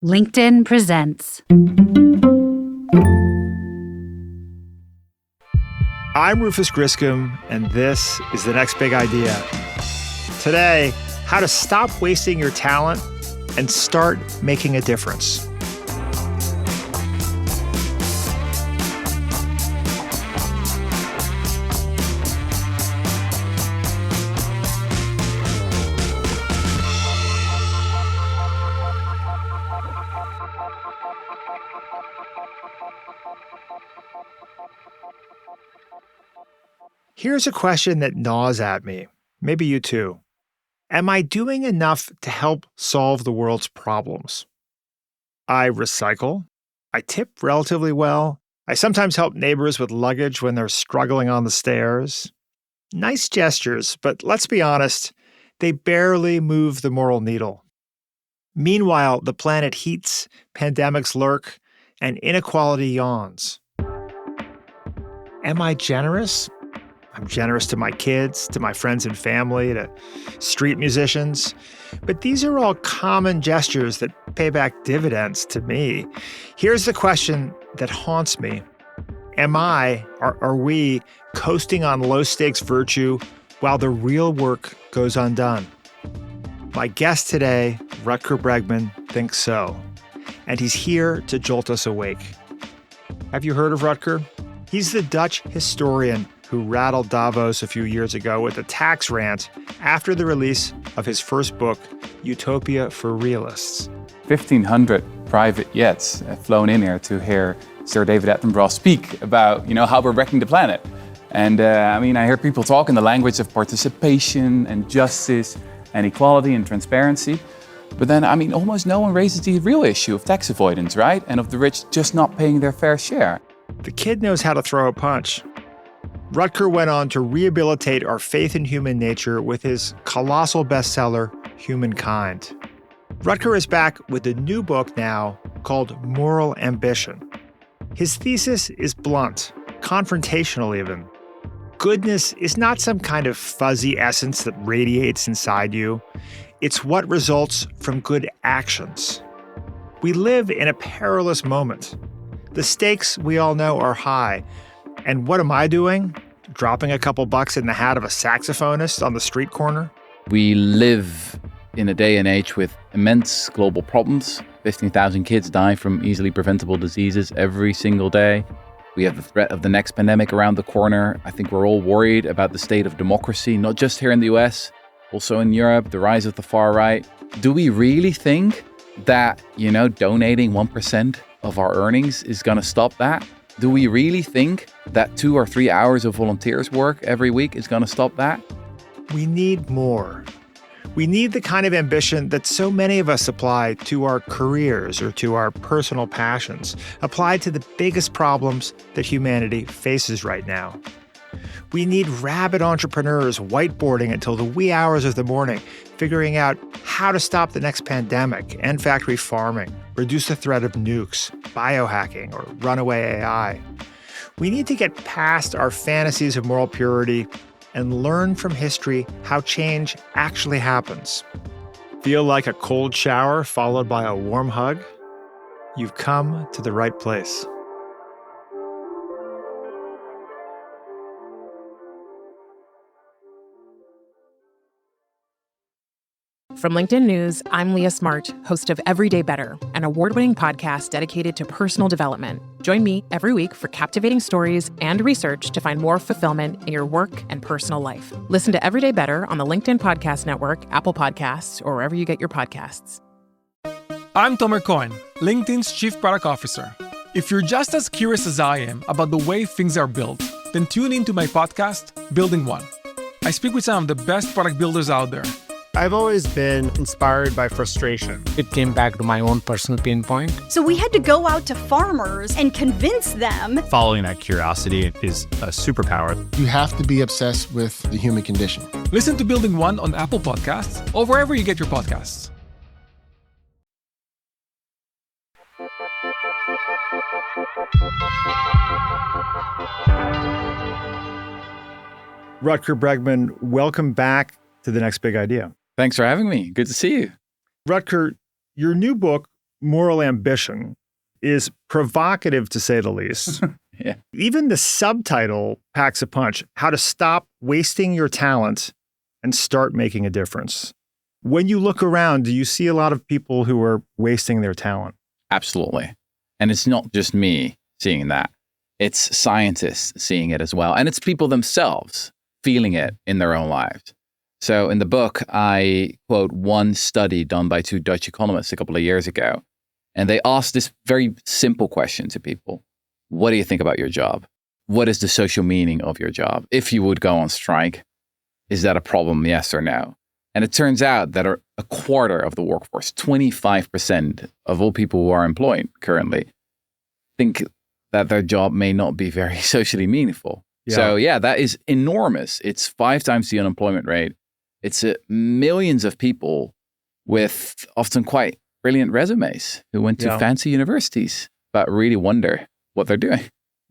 LinkedIn presents. I'm Rufus Griscom, and this is The Next Big Idea. Today, how to stop wasting your talent and start making a difference. Here's a question that gnaws at me. Maybe you too. Am I doing enough to help solve the world's problems? I recycle. I tip relatively well. I sometimes help neighbors with luggage when they're struggling on the stairs. Nice gestures, but let's be honest, they barely move the moral needle. Meanwhile, the planet heats, pandemics lurk, and inequality yawns. Am I generous? I'm generous to my kids, to my friends and family, to street musicians. But these are all common gestures that pay back dividends to me. Here's the question that haunts me. Are we coasting on low-stakes virtue while the real work goes undone? My guest today, Rutger Bregman, thinks so. And he's here to jolt us awake. Have you heard of Rutger? He's the Dutch historian who rattled Davos a few years ago with a tax rant after the release of his first book, Utopia for Realists. 1,500 private jets have flown in here to hear Sir David Attenborough speak about, how we're wrecking the planet. And I hear people talk in the language of participation and justice and equality and transparency. But then, almost no one raises the real issue of tax avoidance, right? And of the rich just not paying their fair share. The kid knows how to throw a punch. Rutger went on to rehabilitate our faith in human nature with his colossal bestseller, Humankind. Rutger is back with a new book now called Moral Ambition. His thesis is blunt, confrontational even. Goodness is not some kind of fuzzy essence that radiates inside you. It's what results from good actions. We live in a perilous moment. The stakes, we all know, are high. And what am I doing? Dropping a couple bucks in the hat of a saxophonist on the street corner? We live in a day and age with immense global problems. 15,000 kids die from easily preventable diseases every single day. We have the threat of the next pandemic around the corner. I think we're all worried about the state of democracy, not just here in the US, also in Europe, the rise of the far right. Do we really think that, donating 1% of our earnings is going to stop that? Do we really think that 2 or 3 hours of volunteers work every week is going to stop that? We need more. We need the kind of ambition that so many of us apply to our careers or to our personal passions, applied to the biggest problems that humanity faces right now. We need rabid entrepreneurs whiteboarding until the wee hours of the morning, figuring out how to stop the next pandemic, end factory farming, reduce the threat of nukes, biohacking, or runaway AI. We need to get past our fantasies of moral purity and learn from history how change actually happens. Feel like a cold shower followed by a warm hug? You've come to the right place. From LinkedIn News, I'm Leah Smart, host of Everyday Better, an award-winning podcast dedicated to personal development. Join me every week for captivating stories and research to find more fulfillment in your work and personal life. Listen to Everyday Better on the LinkedIn Podcast Network, Apple Podcasts, or wherever you get your podcasts. I'm Tomer Cohen, LinkedIn's Chief Product Officer. If you're just as curious as I am about the way things are built, then tune into my podcast, Building One. I speak with some of the best product builders out there. I've always been inspired by frustration. It came back to my own personal pain point. So we had to go out to farmers and convince them. Following that curiosity is a superpower. You have to be obsessed with the human condition. Listen to Building One on Apple Podcasts or wherever you get your podcasts. Rutger Bregman, welcome back to The Next Big Idea. Thanks for having me. Good to see you. Rutger, your new book, moral ambition is provocative to say the least. Yeah. Even the subtitle packs a punch: How to Stop Wasting Your Talent and Start Making a Difference. When you look around, do you see a lot of people who are wasting their talent? Absolutely. And it's not just me seeing that. It's scientists seeing it as well. And it's people themselves feeling it in their own lives. So in the book, I quote one study done by 2 Dutch economists a couple of years ago. And they asked this very simple question to people. What do you think about your job? What is the social meaning of your job? If you would go on strike, is that a problem, yes or no? And it turns out that a quarter of the workforce, 25% of all people who are employed currently, think that their job may not be very socially meaningful. Yeah. So yeah, that is enormous. It's 5 times the unemployment rate. It's millions of people with often quite brilliant resumes who went to fancy universities, but really wonder what they're doing.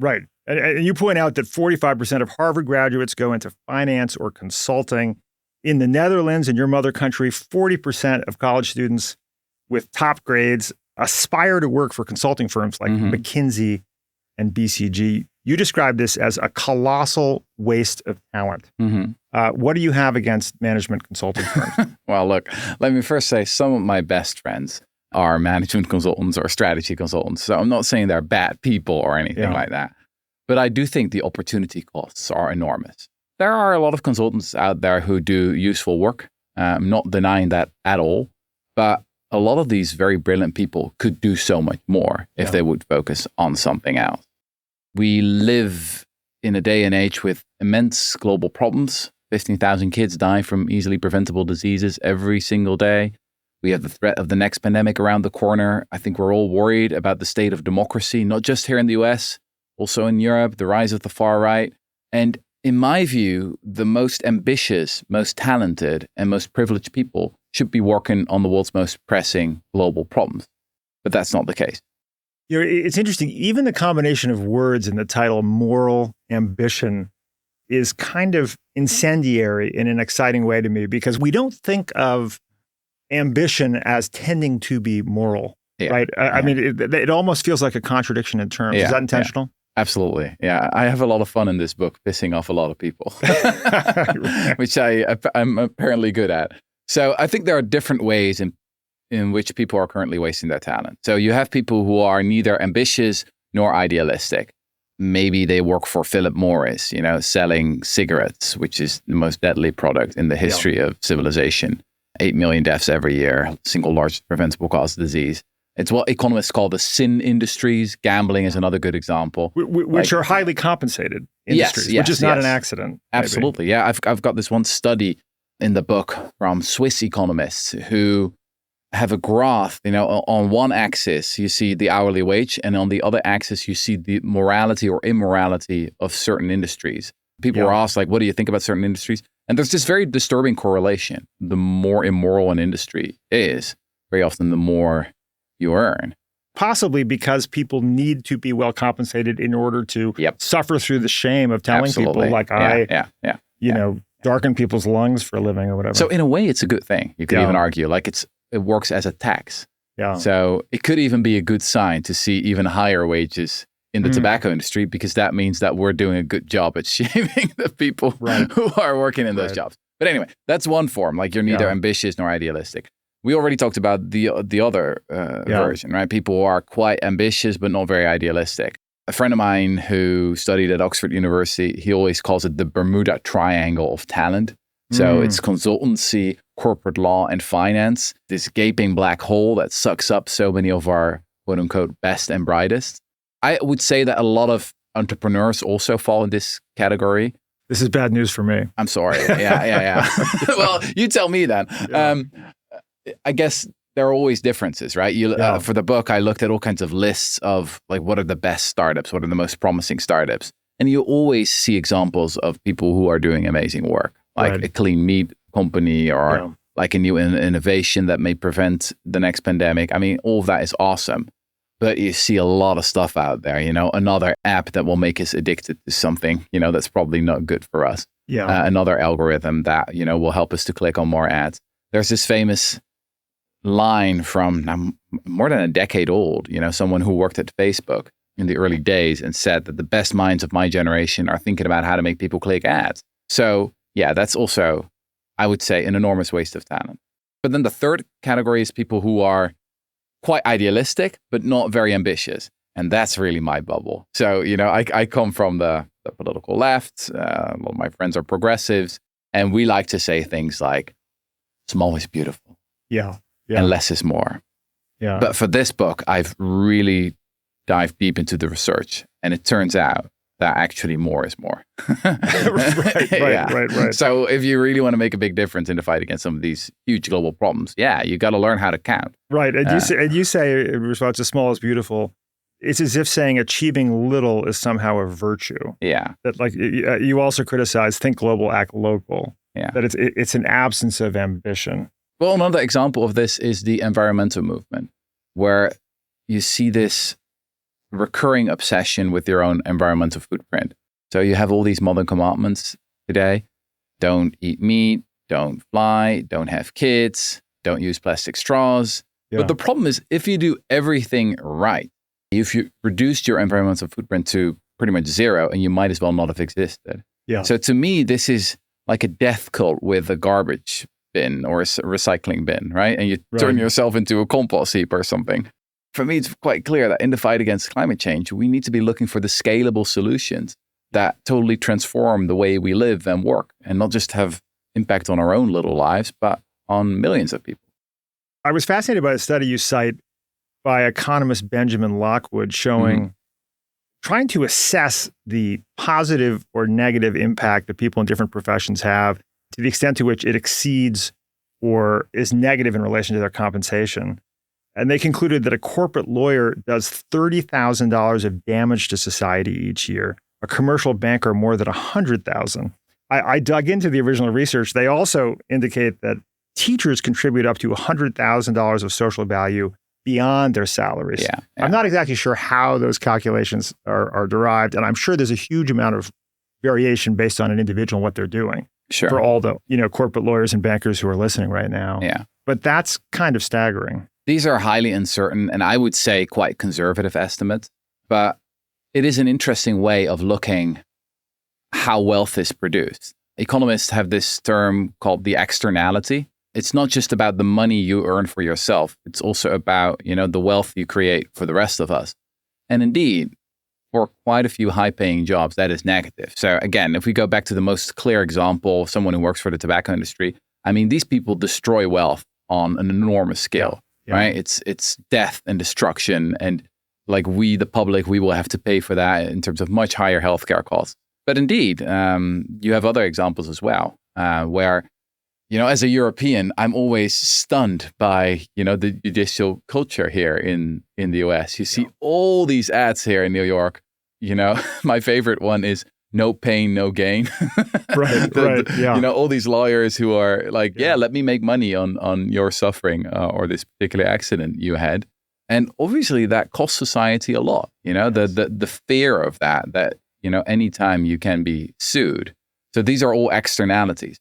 Right. And you point out that 45% of Harvard graduates go into finance or consulting. In the Netherlands, in your mother country, 40% of college students with top grades aspire to work for consulting firms like McKinsey and BCG. You describe this as a colossal waste of talent. What do you have against management consulting firms? Well, look, let me first say some of my best friends are management consultants or strategy consultants. So I'm not saying they're bad people or anything like that. But I do think the opportunity costs are enormous. There are a lot of consultants out there who do useful work. I'm not denying that at all. But a lot of these very brilliant people could do so much more if they would focus on something else. We live in a day and age with immense global problems. 15,000 kids die from easily preventable diseases every single day. We have the threat of the next pandemic around the corner. I think we're all worried about the state of democracy, not just here in the US, also in Europe, the rise of the far right. And in my view, the most ambitious, most talented, and most privileged people should be working on the world's most pressing global problems. But that's not the case. You know, it's interesting. Even the combination of words in the title, moral ambition, is kind of incendiary in an exciting way to me, because we don't think of ambition as tending to be moral, right? I mean, it almost feels like a contradiction in terms. Is that intentional? Absolutely. Yeah. I have a lot of fun in this book, pissing off a lot of people, which I'm apparently good at. So I think there are different ways in which people are currently wasting their talent. So you have people who are neither ambitious nor idealistic. Maybe they work for Philip Morris, selling cigarettes, which is the most deadly product in the history of civilization. 8 million deaths every year, single largest preventable cause of disease. It's what economists call the sin industries. Gambling is another good example. Which are highly compensated industries, which is not an accident. Absolutely. Maybe. Yeah, I've got this one study in the book from Swiss economists who have a graph. On one axis, you see the hourly wage, and on the other axis, you see the morality or immorality of certain industries. People were asked, what do you think about certain industries? And there's this very disturbing correlation. The more immoral an industry is, very often the more you earn. Possibly because people need to be well compensated in order to suffer through the shame of telling people darken people's lungs for a living or whatever. So in a way, it's a good thing. You could even argue it works as a tax. Yeah. So it could even be a good sign to see even higher wages in the tobacco industry, because that means that we're doing a good job at shaming the people who are working in those jobs. But anyway, that's one form. You're neither ambitious nor idealistic. We already talked about the other version, right? People who are quite ambitious but not very idealistic. A friend of mine who studied at Oxford University, he always calls it the Bermuda Triangle of talent. So it's consultancy, corporate law, and finance, this gaping black hole that sucks up so many of our quote unquote best and brightest. I would say that a lot of entrepreneurs also fall in this category. This is bad news for me. I'm sorry. Yeah. Well, you tell me then. Yeah. I guess there are always differences, right? For the book, I looked at all kinds of lists of what are the best startups, what are the most promising startups. And you always see examples of people who are doing amazing work, like a clean meat company or like a new innovation that may prevent the next pandemic. I mean, all of that is awesome. But you see a lot of stuff out there, another app that will make us addicted to something, that's probably not good for us. Yeah. Another algorithm that, will help us to click on more ads. There's this famous line from now more than a decade old, someone who worked at Facebook in the early days and said that the best minds of my generation are thinking about how to make people click ads. So yeah, that's also, I would say, an enormous waste of talent. But then the third category is people who are quite idealistic, but not very ambitious. And that's really my bubble. So, I come from the political left. A lot of my friends are progressives. And we like to say things like, small is beautiful. Yeah. And less is more. Yeah. But for this book, I've really dived deep into the research. And it turns out that actually more is more. Right. So if you really want to make a big difference in the fight against some of these huge global problems, you got to learn how to count. Right. And you say in response to small is beautiful, it's as if saying achieving little is somehow a virtue. Yeah. That you also criticize think global, act local. Yeah. That it's an absence of ambition. Well, another example of this is the environmental movement, where you see this recurring obsession with your own environmental footprint. So you have all these modern commandments today. Don't eat meat, don't fly, don't have kids, don't use plastic straws. Yeah. But the problem is, if you do everything right, if you reduced your environmental footprint to pretty much zero, and you might as well not have existed. Yeah. So to me, this is like a death cult with a garbage bin or a recycling bin, right? And you turn yourself into a compost heap or something. For me, it's quite clear that in the fight against climate change, we need to be looking for the scalable solutions that totally transform the way we live and work, and not just have impact on our own little lives, but on millions of people. I was fascinated by a study you cite by economist Benjamin Lockwood showing, trying to assess the positive or negative impact that people in different professions have to the extent to which it exceeds or is negative in relation to their compensation. And they concluded that a corporate lawyer does $30,000 of damage to society each year, a commercial banker more than $100,000. I dug into the original research. They also indicate that teachers contribute up to $100,000 of social value beyond their salaries. Yeah. I'm not exactly sure how those calculations are derived, and I'm sure there's a huge amount of variation based on an individual and what they're doing. Sure. For all the corporate lawyers and bankers who are listening right now. Yeah. But that's kind of staggering. These are highly uncertain and I would say quite conservative estimates, but it is an interesting way of looking how wealth is produced. Economists have this term called the externality. It's not just about the money you earn for yourself. It's also about, the wealth you create for the rest of us. And indeed, for quite a few high-paying jobs, that is negative. So again, if we go back to the most clear example, someone who works for the tobacco industry, these people destroy wealth on an enormous scale. Yeah. Right? It's death and destruction. And like we, the public, we will have to pay for that in terms of much higher healthcare costs. But indeed, you have other examples as well, where, as a European, I'm always stunned by, the judicial culture here in the US. You see all these ads here in New York. My favorite one is no pain, no gain. Right. Yeah. All these lawyers who are like, let me make money on your suffering or this particular accident you had. And obviously that costs society a lot. The fear of that, anytime you can be sued. So these are all externalities.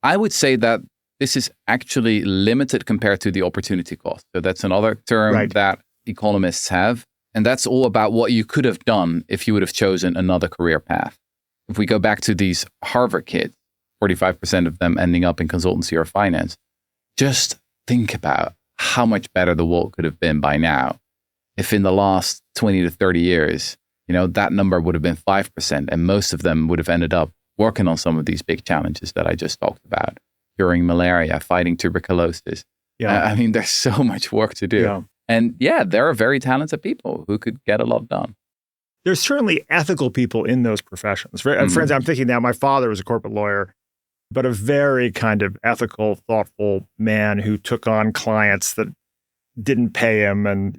I would say that this is actually limited compared to the opportunity cost. So that's another term that economists have. And that's all about what you could have done if you would have chosen another career path. If we go back to these Harvard kids, 45% of them ending up in consultancy or finance, just think about how much better the world could have been by now if in the last 20 to 30 years, that number would have been 5%, and most of them would have ended up working on some of these big challenges that I just talked about, curing malaria, fighting tuberculosis. Yeah. There's so much work to do. Yeah. And there are very talented people who could get a lot done. There's certainly ethical people in those professions. Friends, I'm thinking now, my father was a corporate lawyer, but a very kind of ethical, thoughtful man who took on clients that didn't pay him. And,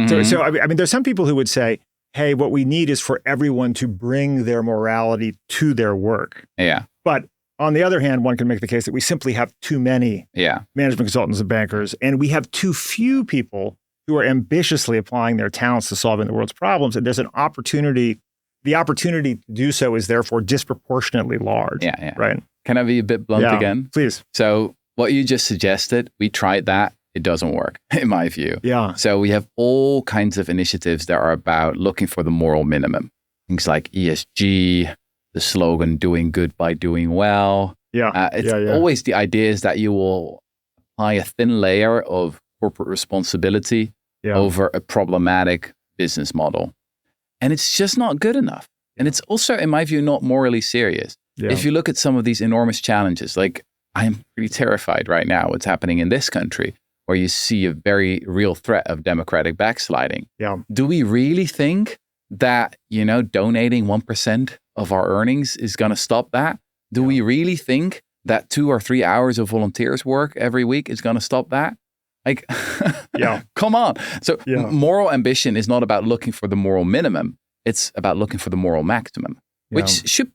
so there's some people who would say, hey, what we need is for everyone to bring their morality to their work. Yeah. But on the other hand, one can make the case that we simply have too many management consultants and bankers, and we have too few people who are ambitiously applying their talents to solving the world's problems. And there's an opportunity. The opportunity to do so is therefore disproportionately large. Yeah. Right. Can I be a bit blunt again? Please. So what you just suggested, we tried that it doesn't work, in my view. Yeah. So we have all kinds of initiatives that are about looking for the moral minimum. Things like ESG, the slogan, doing good by doing well. Yeah. It's always the idea is that you will apply a thin layer of corporate responsibility over a problematic business model. And it's just not good enough. And it's also, in my view, not morally serious. Yeah. If you look at some of these enormous challenges, like I'm pretty terrified right now what's happening in this country, where you see a very real threat of democratic backsliding. Yeah. Do we really think that, donating 1% of our earnings is going to stop that? Do we really think that 2 or 3 hours of volunteers work every week is going to stop that? Like, come on. So moral ambition is not about looking for the moral minimum. It's about looking for the moral maximum, which should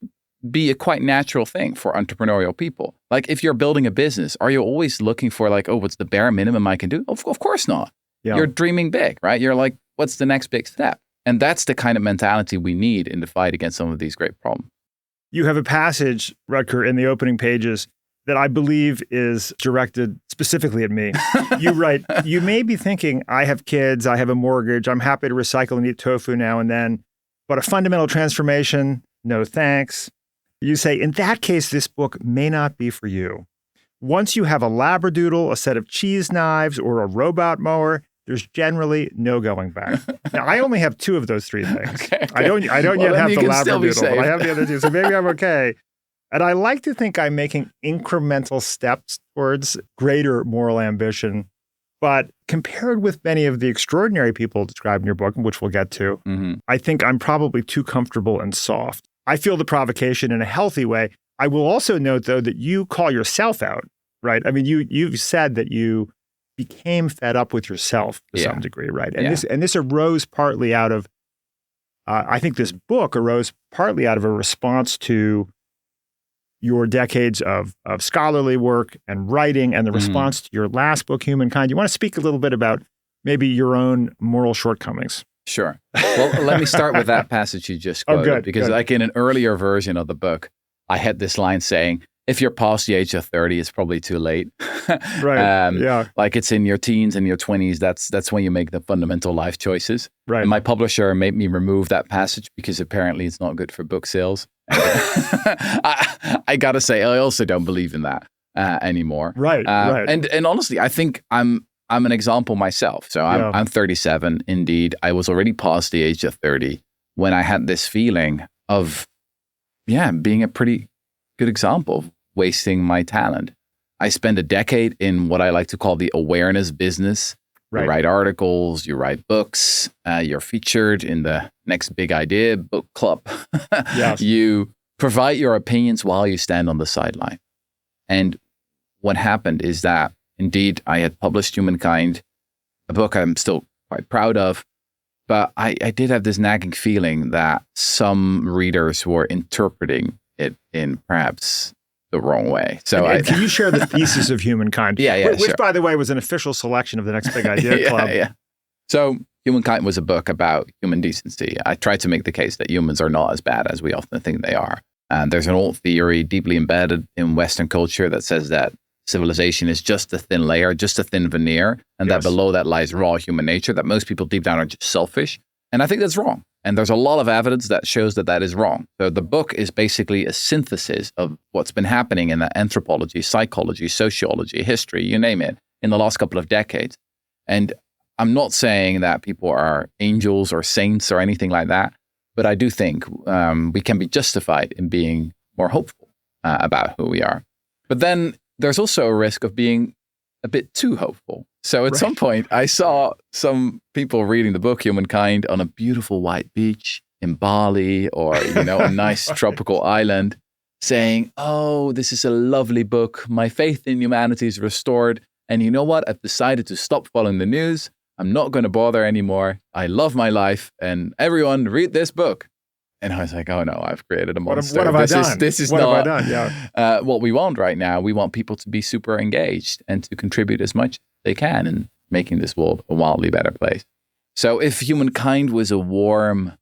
be a quite natural thing for entrepreneurial people. Like if you're building a business, are you always looking for like, oh, what's the bare minimum I can do? Of course not. Yeah. You're dreaming big, right? You're like, what's the next big step? And that's the kind of mentality we need in the fight against some of these great problems. You have a passage, Rutger, in the opening pages that I believe is directed specifically at me. You write, you may be thinking, I have kids, I have a mortgage, I'm happy to recycle and eat tofu now and then, but a fundamental transformation, no thanks. You say, in that case, this book may not be for you. Once you have a Labradoodle, a set of cheese knives, or a robot mower, there's generally no going back. Now, I only have 2 of those 3 things. Okay. I don't yet have the Labradoodle, but I have the other 2, so maybe I'm okay. And I like to think I'm making incremental steps towards greater moral ambition. But compared with many of the extraordinary people described in your book, which we'll get to, I think I'm probably too comfortable and soft. I feel the provocation in a healthy way. I will also note, though, that you call yourself out, right? I mean, you've said that you became fed up with yourself to some degree, right? And this arose partly out of, I think this book arose partly out of a response to your decades of scholarly work and writing and the response to your last book, Humankind. You want to speak a little bit about maybe your own moral shortcomings? Sure. Well, let me start with that passage you just quoted, because like in an earlier version of the book, I had this line saying, if you're past the age of 30, it's probably too late. Right. Like it's in your teens and your 20s. That's when you make the fundamental life choices. Right. And my publisher made me remove that passage because apparently it's not good for book sales. I got to say, I also don't believe in that anymore. Right. And honestly, I think I'm an example myself. So I'm 37. Indeed, I was already past the age of 30 when I had this feeling of, being a pretty good example of wasting my talent. I spent a decade in what I like to call the awareness business. Right. You write articles, you write books, you're featured in the Next Big Idea book club. Yes. You provide your opinions while you stand on the sideline. And what happened is that, indeed, I had published Humankind, a book I'm still quite proud of, but I did have this nagging feeling that some readers were interpreting it in perhaps the wrong way. So can you share the thesis of Humankind? Which, sure. By the way, was an official selection of the Next Big Idea Club. Yeah. So Humankind was a book about human decency. I tried to make the case that humans are not as bad as we often think they are. And there's an old theory deeply embedded in Western culture that says that civilization is just a thin layer, just a thin veneer, and that below that lies raw human nature, that most people deep down are just selfish. And I think that's wrong. And there's a lot of evidence that shows that that is wrong. So the book is basically a synthesis of what's been happening in anthropology, psychology, sociology, history, you name it, in the last couple of decades. And I'm not saying that people are angels or saints or anything like that, but I do think we can be justified in being more hopeful about who we are. But then there's also a risk of being a bit too hopeful. So at some point, I saw some people reading the book Humankind on a beautiful white beach in Bali or, a nice tropical island saying, oh, this is a lovely book. My faith in humanity is restored. And you know what? I've decided to stop following the news. I'm not going to bother anymore. I love my life. And everyone read this book. And I was like, oh no, I've created a monster. What have I done? This is what not have I done? Yeah. What we want right now. We want people to be super engaged and to contribute as much as they can in making this world a wildly better place. So if Humankind was a warm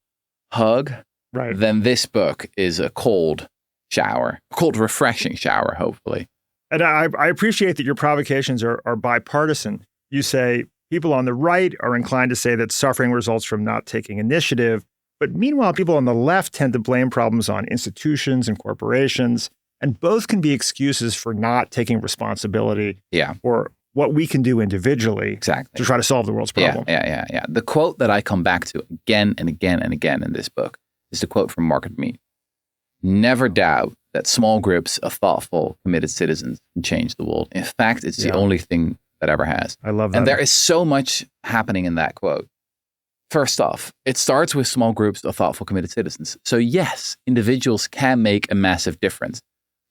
hug, then this book is a cold shower, a cold, refreshing shower, hopefully. And I appreciate that your provocations are bipartisan. you say people on the right are inclined to say that suffering results from not taking initiative. But meanwhile, people on the left tend to blame problems on institutions and corporations. And both can be excuses for not taking responsibility for what we can do individually to try to solve the world's problem. Yeah. The quote that I come back to again and again and again in this book is the quote from Margaret Mead. Never doubt that small groups of thoughtful, committed citizens can change the world. In fact, it's the only thing that ever has. I love that. And there is so much happening in that quote. First off, it starts with small groups of thoughtful, committed citizens. So yes, individuals can make a massive difference.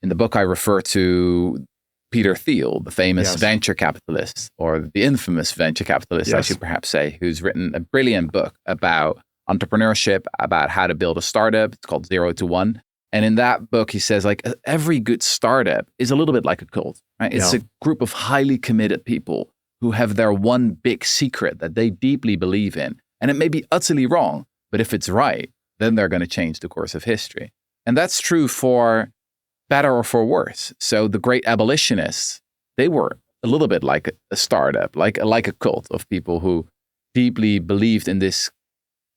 In the book, I refer to Peter Thiel, the famous venture capitalist, or the infamous venture capitalist, I should perhaps say, who's written a brilliant book about entrepreneurship, about how to build a startup. It's called 0 to 1. And in that book, he says, like, every good startup is a little bit like a cult, right? It's a group of highly committed people who have their one big secret that they deeply believe in. And it may be utterly wrong, but if it's right, then they're going to change the course of history. And that's true for better or for worse. So the great abolitionists, they were a little bit like a startup, like a cult of people who deeply believed in this,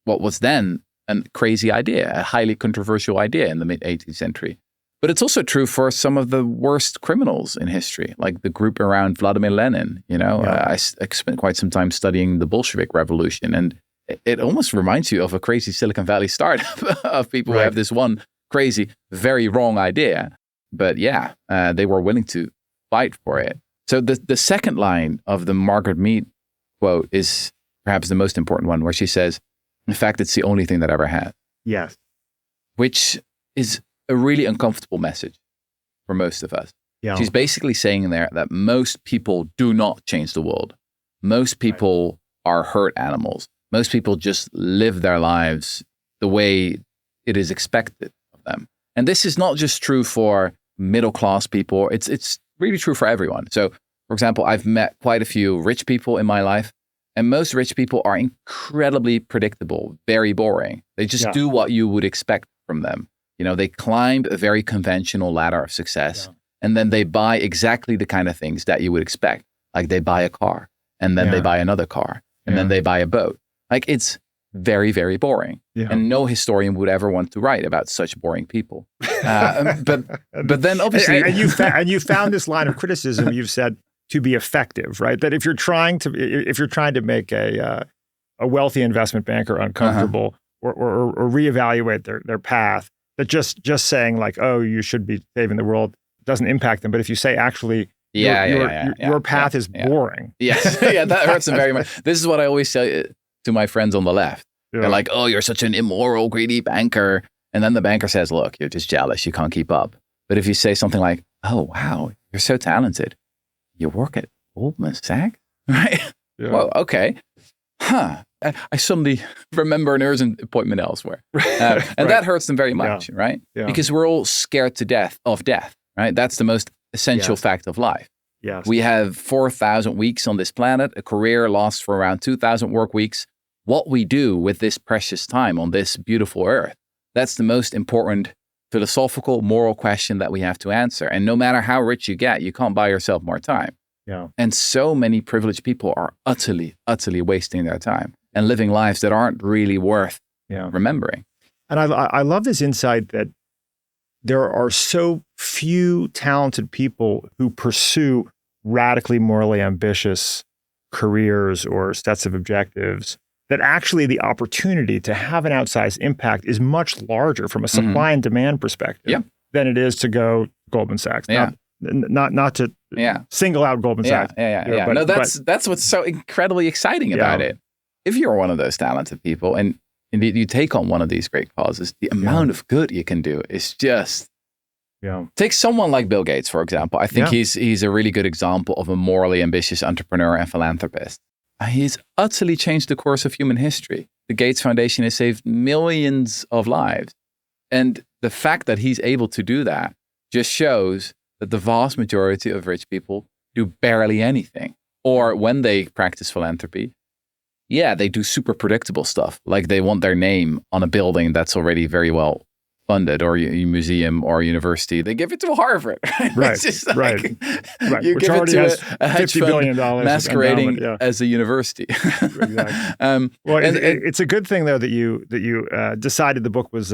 what was then a crazy idea, a highly controversial idea in the mid-18th century. But it's also true for some of the worst criminals in history, like the group around Vladimir Lenin. I spent quite some time studying the Bolshevik Revolution, and it almost reminds you of a crazy Silicon Valley startup of people who have this one crazy, very wrong idea. But they were willing to fight for it. So the second line of the Margaret Mead quote is perhaps the most important one, where she says, in fact, it's the only thing that ever has. Yes. Which is a really uncomfortable message for most of us. Yeah. She's basically saying there that most people do not change the world. Most people are herd animals. Most people just live their lives the way it is expected of them. And this is not just true for middle-class people. It's really true for everyone. So, for example, I've met quite a few rich people in my life, and most rich people are incredibly predictable, very boring. They just do what you would expect from them. They climb a very conventional ladder of success, and then they buy exactly the kind of things that you would expect. Like they buy a car, and then they buy another car, and then they buy a boat. Like it's very, very boring. Yeah. And no historian would ever want to write about such boring people. But then obviously... and you found this line of criticism, you've said, to be effective, right? That if you're trying to make a wealthy investment banker uncomfortable or reevaluate their path, that just saying like, oh, you should be saving the world doesn't impact them. But if you say actually, your path is boring. Yes, that hurts them very much. This is what I always say to my friends on the left. They're like, oh, you're such an immoral, greedy banker. And then the banker says, look, you're just jealous. You can't keep up. But if you say something like, oh, wow, you're so talented. You work at Goldman Sachs, right? Yeah. Well, okay. I suddenly remember an urgent appointment elsewhere. And that hurts them very much, right? Yeah. Because we're all scared to death of death, right? That's the most essential fact of life. Yes. We have 4,000 weeks on this planet. A career lasts for around 2,000 work weeks. What we do with this precious time on this beautiful earth, that's the most important philosophical, moral question that we have to answer. And no matter how rich you get, you can't buy yourself more time. Yeah. And so many privileged people are utterly, utterly wasting their time and living lives that aren't really worth remembering. And I love this insight that there are so few talented people who pursue radically morally ambitious careers or sets of objectives, that actually the opportunity to have an outsized impact is much larger from a supply and demand perspective than it is to go Goldman Sachs. Not to single out Goldman Sachs. But, no, that's what's so incredibly exciting about it. If you're one of those talented people and indeed you take on one of these great causes, the amount of good you can do is just... Take someone like Bill Gates, for example. I think he's a really good example of a morally ambitious entrepreneur and philanthropist. He's utterly changed the course of human history. The Gates Foundation has saved millions of lives. And the fact that he's able to do that just shows that the vast majority of rich people do barely anything. Or when they practice philanthropy, they do super predictable stuff. Like they want their name on a building that's already very well funded, or your museum or university, they give it to Harvard. Right, It's just right. You Which give it already to has a hedge $50 fund billion masquerading endowment, yeah. as a university. Exactly. Well, and- it's a good thing though that you decided the book was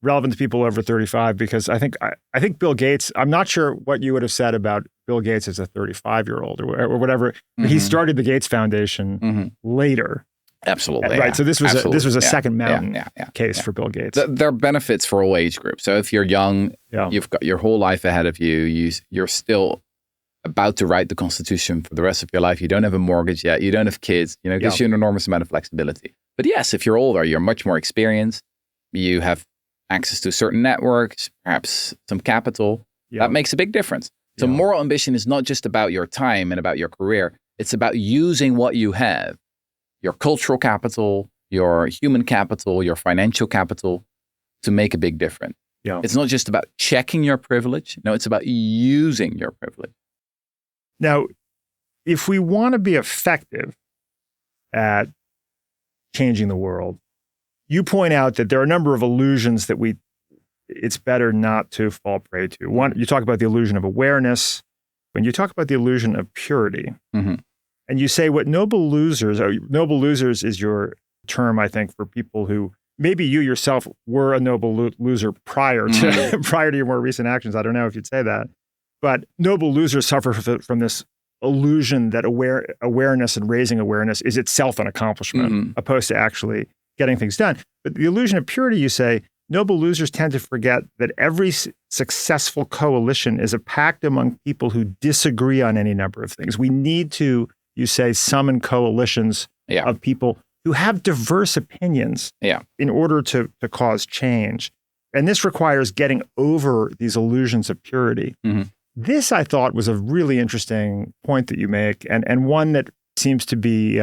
relevant to people over 35, because I think Bill Gates. I'm not sure what you would have said about Bill Gates as a 35-year-old or whatever. But he started the Gates Foundation later. Absolutely. Right. Yeah. So this was Absolutely. a second mountain Yeah. case for Bill Gates. There are benefits for all age groups. So if you're young, Yeah. you've got your whole life ahead of you. You're still about to write the Constitution for the rest of your life. You don't have a mortgage yet. You don't have kids. It gives you an enormous amount of flexibility. But yes, if you're older, you're much more experienced. You have access to certain networks, perhaps some capital. Yeah. That makes a big difference. So Yeah. moral ambition is not just about your time and about your career. It's about using what you have, your cultural capital, your human capital, your financial capital, to make a big difference. Yeah. It's not just about checking your privilege. No, it's about using your privilege. Now, if we want to be effective at changing the world, you point out that there are a number of illusions that it's better not to fall prey to. One, you talk about the illusion of awareness, when you talk about the illusion of purity. Mm-hmm. And you say what noble losers is your term, I think, for people who maybe you yourself were a noble loser prior to prior to your more recent actions. I don't know if you'd say that, but noble losers suffer from this illusion that awareness and raising awareness is itself an accomplishment, opposed to actually getting things done. But the illusion of purity, you say, noble losers tend to forget that every successful coalition is a pact among people who disagree on any number of things. We need to, you say, summon coalitions of people who have diverse opinions in order to cause change. And this requires getting over these illusions of purity. Mm-hmm. This, I thought, was a really interesting point that you make, and one that seems to be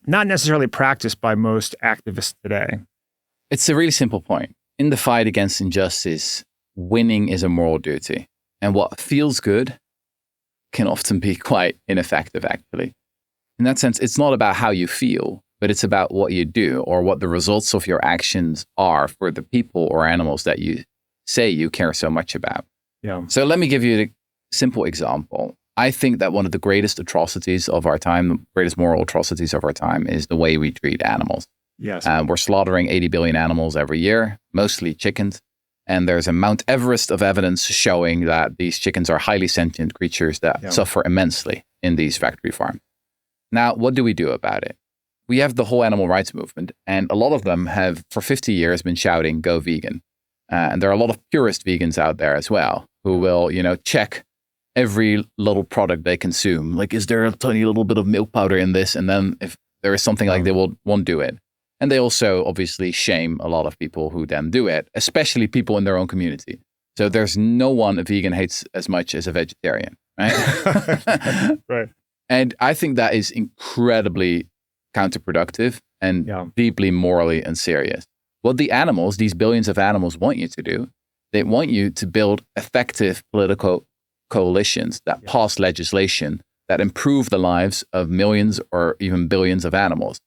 not necessarily practiced by most activists today. It's a really simple point. In the fight against injustice, winning is a moral duty. And what feels good can often be quite ineffective, actually. In that sense, it's not about how you feel, but it's about what you do or what the results of your actions are for the people or animals that you say you care so much about. Yeah. So let me give you a simple example. I think that one of the greatest atrocities of our time, the greatest moral atrocities of our time, is the way we treat animals. Yes. We're slaughtering 80 billion animals every year, mostly chickens. And there's a Mount Everest of evidence showing that these chickens are highly sentient creatures that suffer immensely in these factory farms. Now, what do we do about it? We have the whole animal rights movement, and a lot of them have, for 50 years, been shouting, go vegan. And there are a lot of purist vegans out there as well who will, check every little product they consume. Like, is there a tiny little bit of milk powder in this? And then if there is something like, they won't do it. And they also obviously shame a lot of people who then do it, especially people in their own community. So there's no one a vegan hates as much as a vegetarian, right? Right. And I think that is incredibly counterproductive and deeply morally unserious. What the animals, these billions of animals, want you to do, they want you to build effective political coalitions that pass legislation that improve the lives of millions or even billions of animals.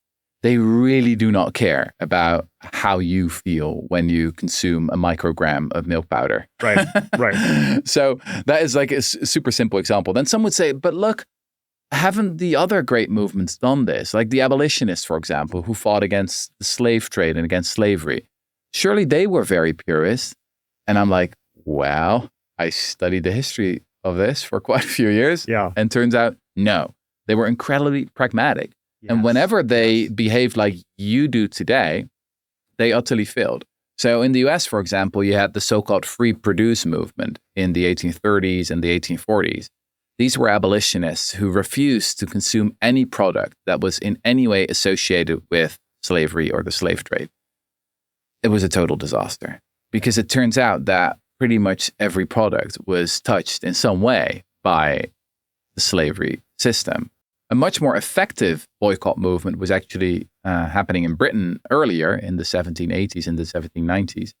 They really do not care about how you feel when you consume a microgram of milk powder. Right, right. So that is like a super simple example. Then some would say, but look, haven't the other great movements done this? Like the abolitionists, for example, who fought against the slave trade and against slavery. Surely they were very purist. And I'm like, well, I studied the history of this for quite a few years. Yeah. And turns out, no, they were incredibly pragmatic. And whenever they behaved like you do today, they utterly failed. So in the US, for example, you had the so-called free produce movement in the 1830s and the 1840s. These were abolitionists who refused to consume any product that was in any way associated with slavery or the slave trade. It was a total disaster because it turns out that pretty much every product was touched in some way by the slavery system. A much more effective boycott movement was actually happening in Britain earlier in the 1780s and the 1790s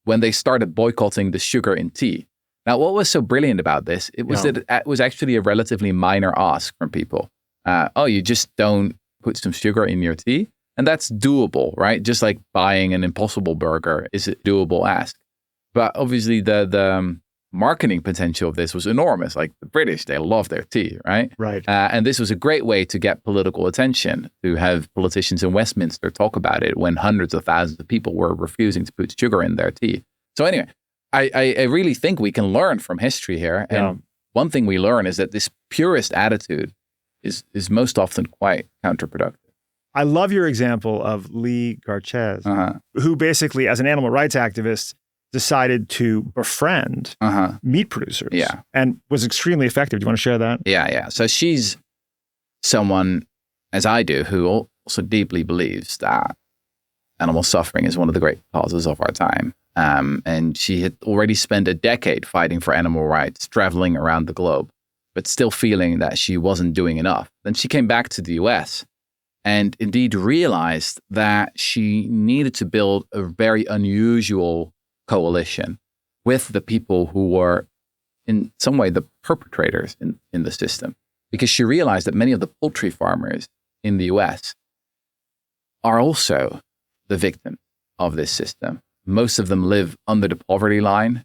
when they started boycotting the sugar in tea. Now, what was so brilliant about this? It was that it was actually a relatively minor ask from people. You just don't put some sugar in your tea? And that's doable, right? Just like buying an Impossible Burger is a doable ask. But obviously the marketing potential of this was enormous. Like the British, they love their tea, right? Right. And this was a great way to get political attention, to have politicians in Westminster talk about it when hundreds of thousands of people were refusing to put sugar in their tea. So anyway, I really think we can learn from history here. And one thing we learn is that this purist attitude is most often quite counterproductive. I love your example of Lee Garchez, who basically, as an animal rights activist, decided to befriend meat producers and was extremely effective. Do you want to share that? Yeah. So she's someone, as I do, who also deeply believes that animal suffering is one of the great causes of our time. And she had already spent a decade fighting for animal rights, traveling around the globe, but still feeling that she wasn't doing enough. Then she came back to the US and indeed realized that she needed to build a very unusual coalition with the people who were in some way the perpetrators in the system. Because she realized that many of the poultry farmers in the US are also the victims of this system. Most of them live under the poverty line.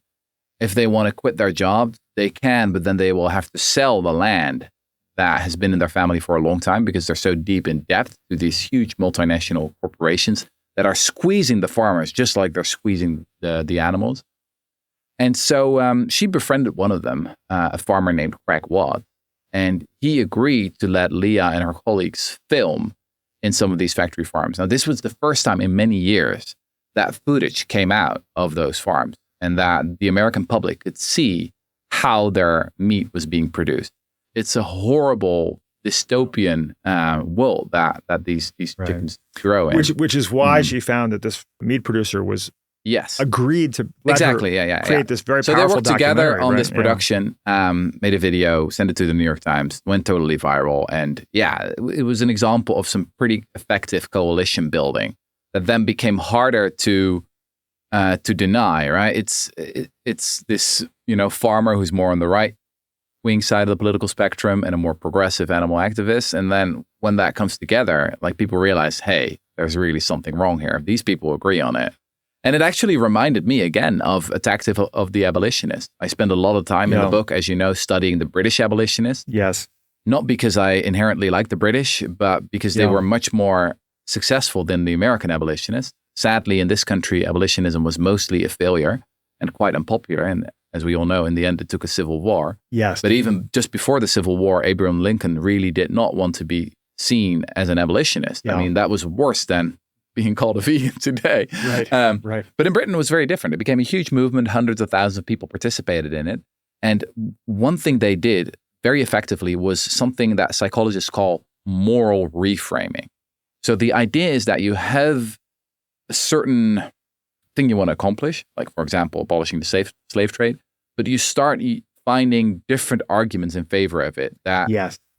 If they want to quit their jobs, they can, but then they will have to sell the land that has been in their family for a long time because they're so deep in debt to these huge multinational corporations that are squeezing the farmers just like they're squeezing the animals. And so she befriended one of them, a farmer named Craig Watt, and he agreed to let Leah and her colleagues film in some of these factory farms. Now, this was the first time in many years that footage came out of those farms and that the American public could see how their meat was being produced. It's a horrible dystopian world that these chickens grow in. Which is why she found that this meat producer was agreed to let her create this very powerful documentary. So they worked together on this production, made a video, sent it to the New York Times, went totally viral. And it was an example of some pretty effective coalition building that then became harder to deny, right? It's this, farmer who's more on the right wing side of the political spectrum and a more progressive animal activist. And then when that comes together, like people realize, hey, there's really something wrong here. These people agree on it. And it actually reminded me again of Attacks of the Abolitionists. I spend a lot of time in the book, as you know, studying the British abolitionists. Yes. Not because I inherently like the British, but because they were much more successful than the American abolitionists. Sadly, in this country, abolitionism was mostly a failure and quite unpopular. And as we all know, in the end, it took a civil war. Yes. But even just before the Civil War, Abraham Lincoln really did not want to be seen as an abolitionist. Yeah. I mean, that was worse than being called a vegan today. Right. But in Britain, it was very different. It became a huge movement. Hundreds of thousands of people participated in it. And one thing they did very effectively was something that psychologists call moral reframing. So the idea is that you have a certain thing you want to accomplish, like, for example, abolishing the slave trade, but you start finding different arguments in favor of it that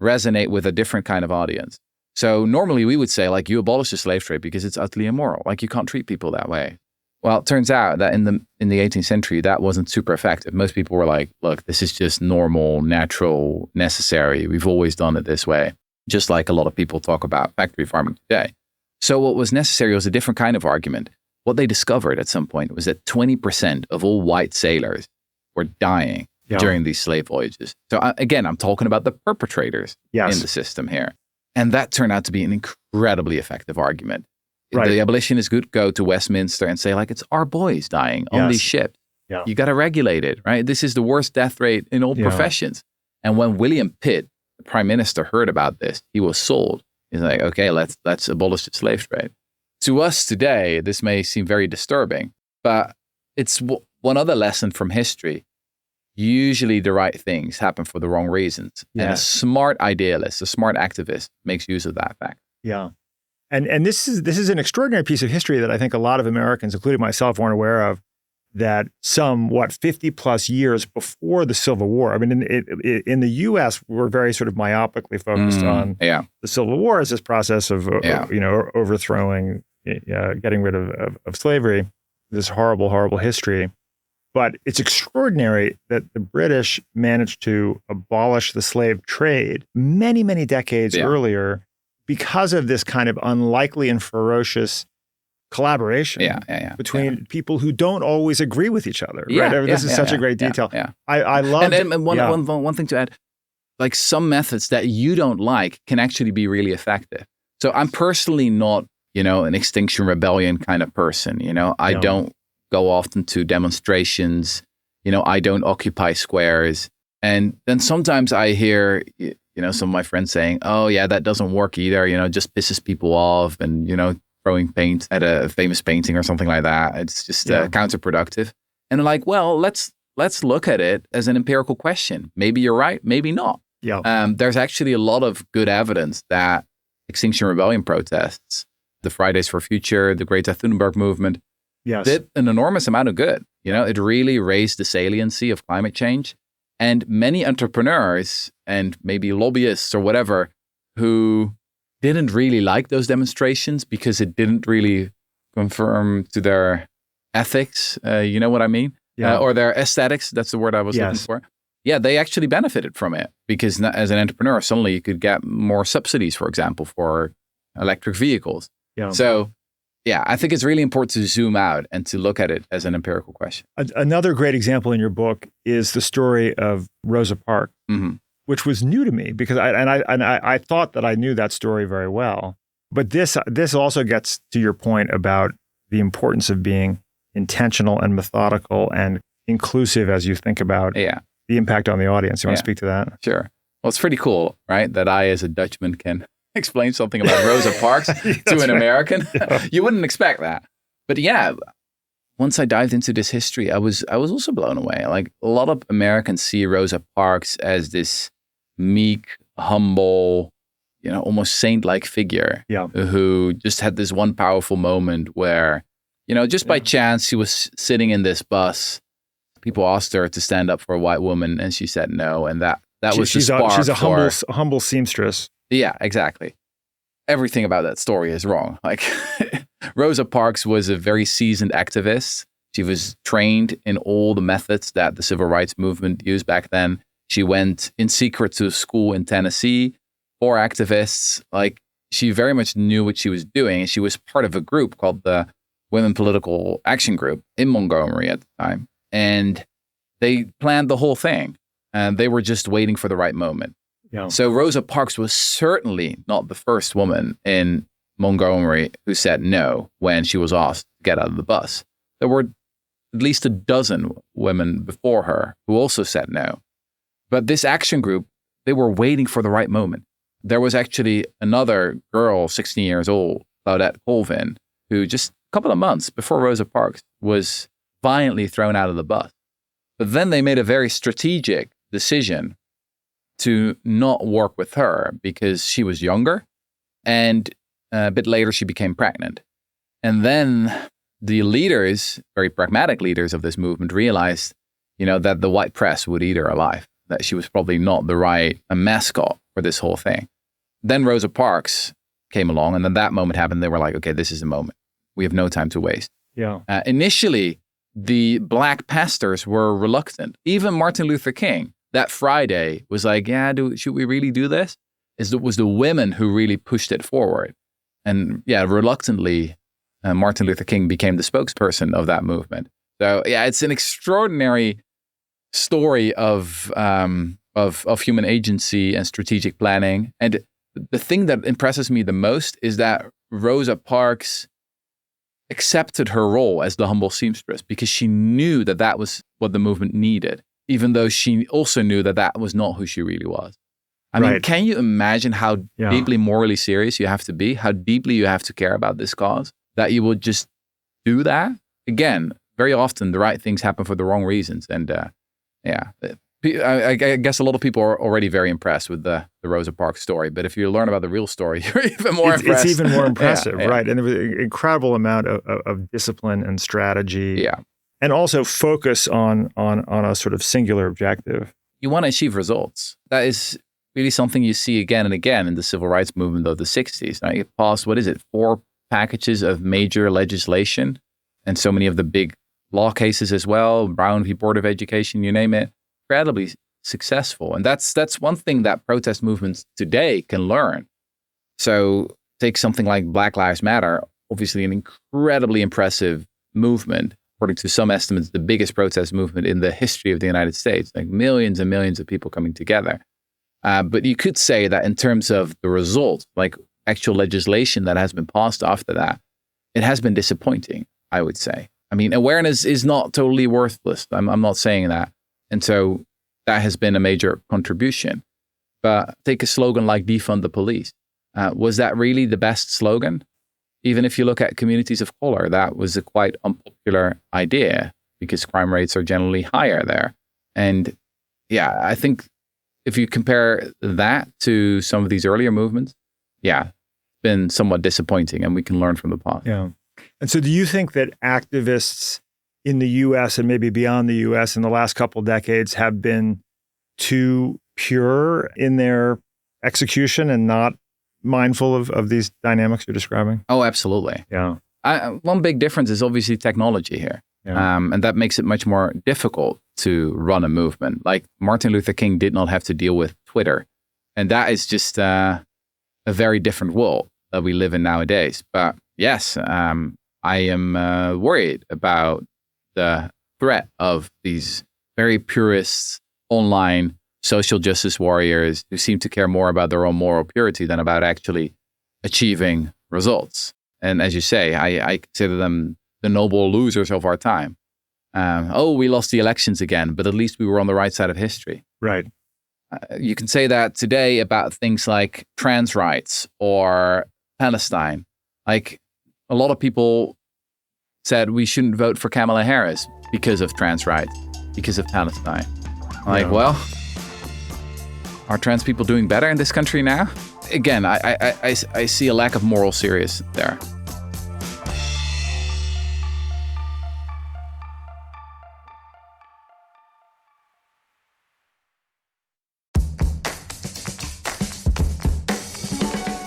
resonate with a different kind of audience. So normally we would say, like, you abolish the slave trade because it's utterly immoral. Like, you can't treat people that way. Well, it turns out that in the 18th century, that wasn't super effective. Most people were like, look, this is just normal, natural, necessary. We've always done it this way, just like a lot of people talk about factory farming today. So what was necessary was a different kind of argument. What they discovered at some point was that 20% of all white sailors were dying during these slave voyages. So again, I'm talking about the perpetrators in the system here. And that turned out to be an incredibly effective argument. Right. The abolitionists could go to Westminster and say, like, it's our boys dying on these ships. Yeah. You got to regulate it, right? This is the worst death rate in all professions. And when William Pitt, the prime minister, heard about this, he was sold. He's like, okay, let's abolish the slave trade. To us today, this may seem very disturbing, but it's one other lesson from history. Usually the right things happen for the wrong reasons. Yeah. And a smart idealist, a smart activist makes use of that fact. Yeah. And this is an extraordinary piece of history that I think a lot of Americans, including myself, weren't aware of, that some, 50 plus years before the Civil War. I mean, in the U.S., we're very sort of myopically focused on the Civil War as this process of, overthrowing, getting rid of slavery, this horrible, horrible history. But it's extraordinary that the British managed to abolish the slave trade many, many decades earlier because of this kind of unlikely and ferocious collaboration between people who don't always agree with each other. Right? This is such a great detail. I love it. And one thing to add, like some methods that you don't like can actually be really effective. So I'm personally not, an Extinction Rebellion kind of person. I don't go often to demonstrations. I don't occupy squares. And then sometimes I hear, some of my friends saying, oh yeah, that doesn't work either. It just pisses people off and, throwing paint at a famous painting or something like that. It's just counterproductive. And I'm like, well, let's look at it as an empirical question. Maybe you're right, maybe not. Yeah. There's actually a lot of good evidence that Extinction Rebellion protests, the Fridays for Future, the Greta Thunberg movement, did an enormous amount of good. It really raised the saliency of climate change. And many entrepreneurs and maybe lobbyists or whatever who didn't really like those demonstrations because it didn't really conform to their ethics, you know what I mean? Or their aesthetics, that's the word I was looking for. Yeah, they actually benefited from it because as an entrepreneur, suddenly you could get more subsidies, for example, for electric vehicles. Yeah. So, I think it's really important to zoom out and to look at it as an empirical question. Another great example in your book is the story of Rosa Parks, which was new to me because I thought that I knew that story very well. But this also gets to your point about the importance of being intentional and methodical and inclusive as you think about the impact on the audience. You want to speak to that? Sure. Well, it's pretty cool, right? That I, as a Dutchman, can explain something about Rosa Parks to an American. You wouldn't expect that. But once I dived into this history, I was also blown away. Like a lot of Americans see Rosa Parks as this meek, humble, almost saint-like figure who just had this one powerful moment where, just by chance, she was sitting in this bus. People asked her to stand up for a white woman, and she said no. And that was the spark. She's a humble seamstress. Yeah, exactly. Everything about that story is wrong. Like Rosa Parks was a very seasoned activist. She was trained in all the methods that the civil rights movement used back then. She went in secret to a school in Tennessee for activists. Like she very much knew what she was doing. And she was part of a group called the Women Political Action Group in Montgomery at the time. And they planned the whole thing. And they were just waiting for the right moment. Yeah. So Rosa Parks was certainly not the first woman in Montgomery who said no when she was asked to get out of the bus. There were at least a dozen women before her who also said no. But this action group, they were waiting for the right moment. There was actually another girl, 16 years old, Claudette Colvin, who just a couple of months before Rosa Parks was violently thrown out of the bus. But then they made a very strategic decision to not work with her because she was younger, and a bit later she became pregnant. And then the leaders, very pragmatic leaders of this movement, realized, that the white press would eat her alive, that she was probably not the right mascot for this whole thing. Then Rosa Parks came along, and then that moment happened. They were like, okay, this is the moment. We have no time to waste. Yeah. Initially, the black pastors were reluctant. Even Martin Luther King, that Friday, was like, should we really do this? It was the women who really pushed it forward. And reluctantly, Martin Luther King became the spokesperson of that movement. So it's an extraordinary story of human agency and strategic planning. And the thing that impresses me the most is that Rosa Parks accepted her role as the humble seamstress because she knew that that was what the movement needed, even though she also knew that that was not who she really was. I mean, can you imagine how deeply morally serious you have to be, how deeply you have to care about this cause, that you would just do that? Again, very often the right things happen for the wrong reasons. And I guess a lot of people are already very impressed with the Rosa Parks story. But if you learn about the real story, you're even more impressed. It's even more impressive, right? And there was an incredible amount of discipline and strategy. Yeah. And also focus on a sort of singular objective. You want to achieve results. That is really something you see again and again in the civil rights movement of the 60s. Now, you passed, 4 packages of major legislation and so many of the big law cases as well, Brown v. Board of Education, you name it, incredibly successful. And that's one thing that protest movements today can learn So take something like Black Lives Matter, obviously an incredibly impressive movement. According to some estimates, the biggest protest movement in the history of the United States, like millions and millions of people coming together. But you could say that in terms of the result, like actual legislation that has been passed after that, it has been disappointing, I would say. I mean, awareness is not totally worthless. I'm not saying that. And so that has been a major contribution. But take a slogan like defund the police. Was that really the best slogan? Even if you look at communities of color, that was a quite unpopular idea because crime rates are generally higher there. And yeah, I think if you compare that to some of these earlier movements, yeah, it's been somewhat disappointing and we can learn from the past. Yeah. And so do you think that activists in the U.S. and maybe beyond the U.S. in the last couple of decades have been too pure in their execution and not mindful of these dynamics you're describing? Oh, absolutely. Yeah. One big difference is obviously technology here. Yeah. And that makes it much more difficult to run a movement. Like Martin Luther King did not have to deal with Twitter. And that is just a very different world that we live in nowadays. But yes, I am worried about the threat of these very purist online social justice warriors who seem to care more about their own moral purity than about actually achieving results. And as you say, I consider them the noble losers of our time. We lost the elections again, but at least we were on the right side of history. Right. You can say that today about things like trans rights or Palestine. Like a lot of people said we shouldn't vote for Kamala Harris because of trans rights, because of Palestine. Like, well, are trans people doing better in this country now? Again, I see a lack of moral seriousness there.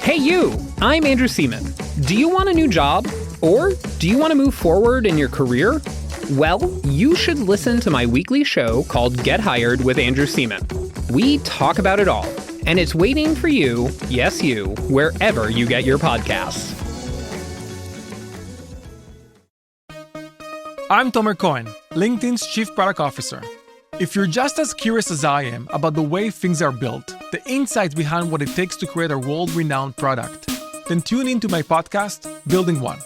Hey you, I'm Andrew Seaman. Do you want a new job? Or do you want to move forward in your career? Well, you should listen to my weekly show called Get Hired with Andrew Seaman. We talk about it all, and it's waiting for you, yes you, wherever you get your podcasts. I'm Tomer Cohen, LinkedIn's Chief Product Officer. If you're just as curious as I am about the way things are built, the insights behind what it takes to create a world-renowned product, then tune into my podcast, Building One.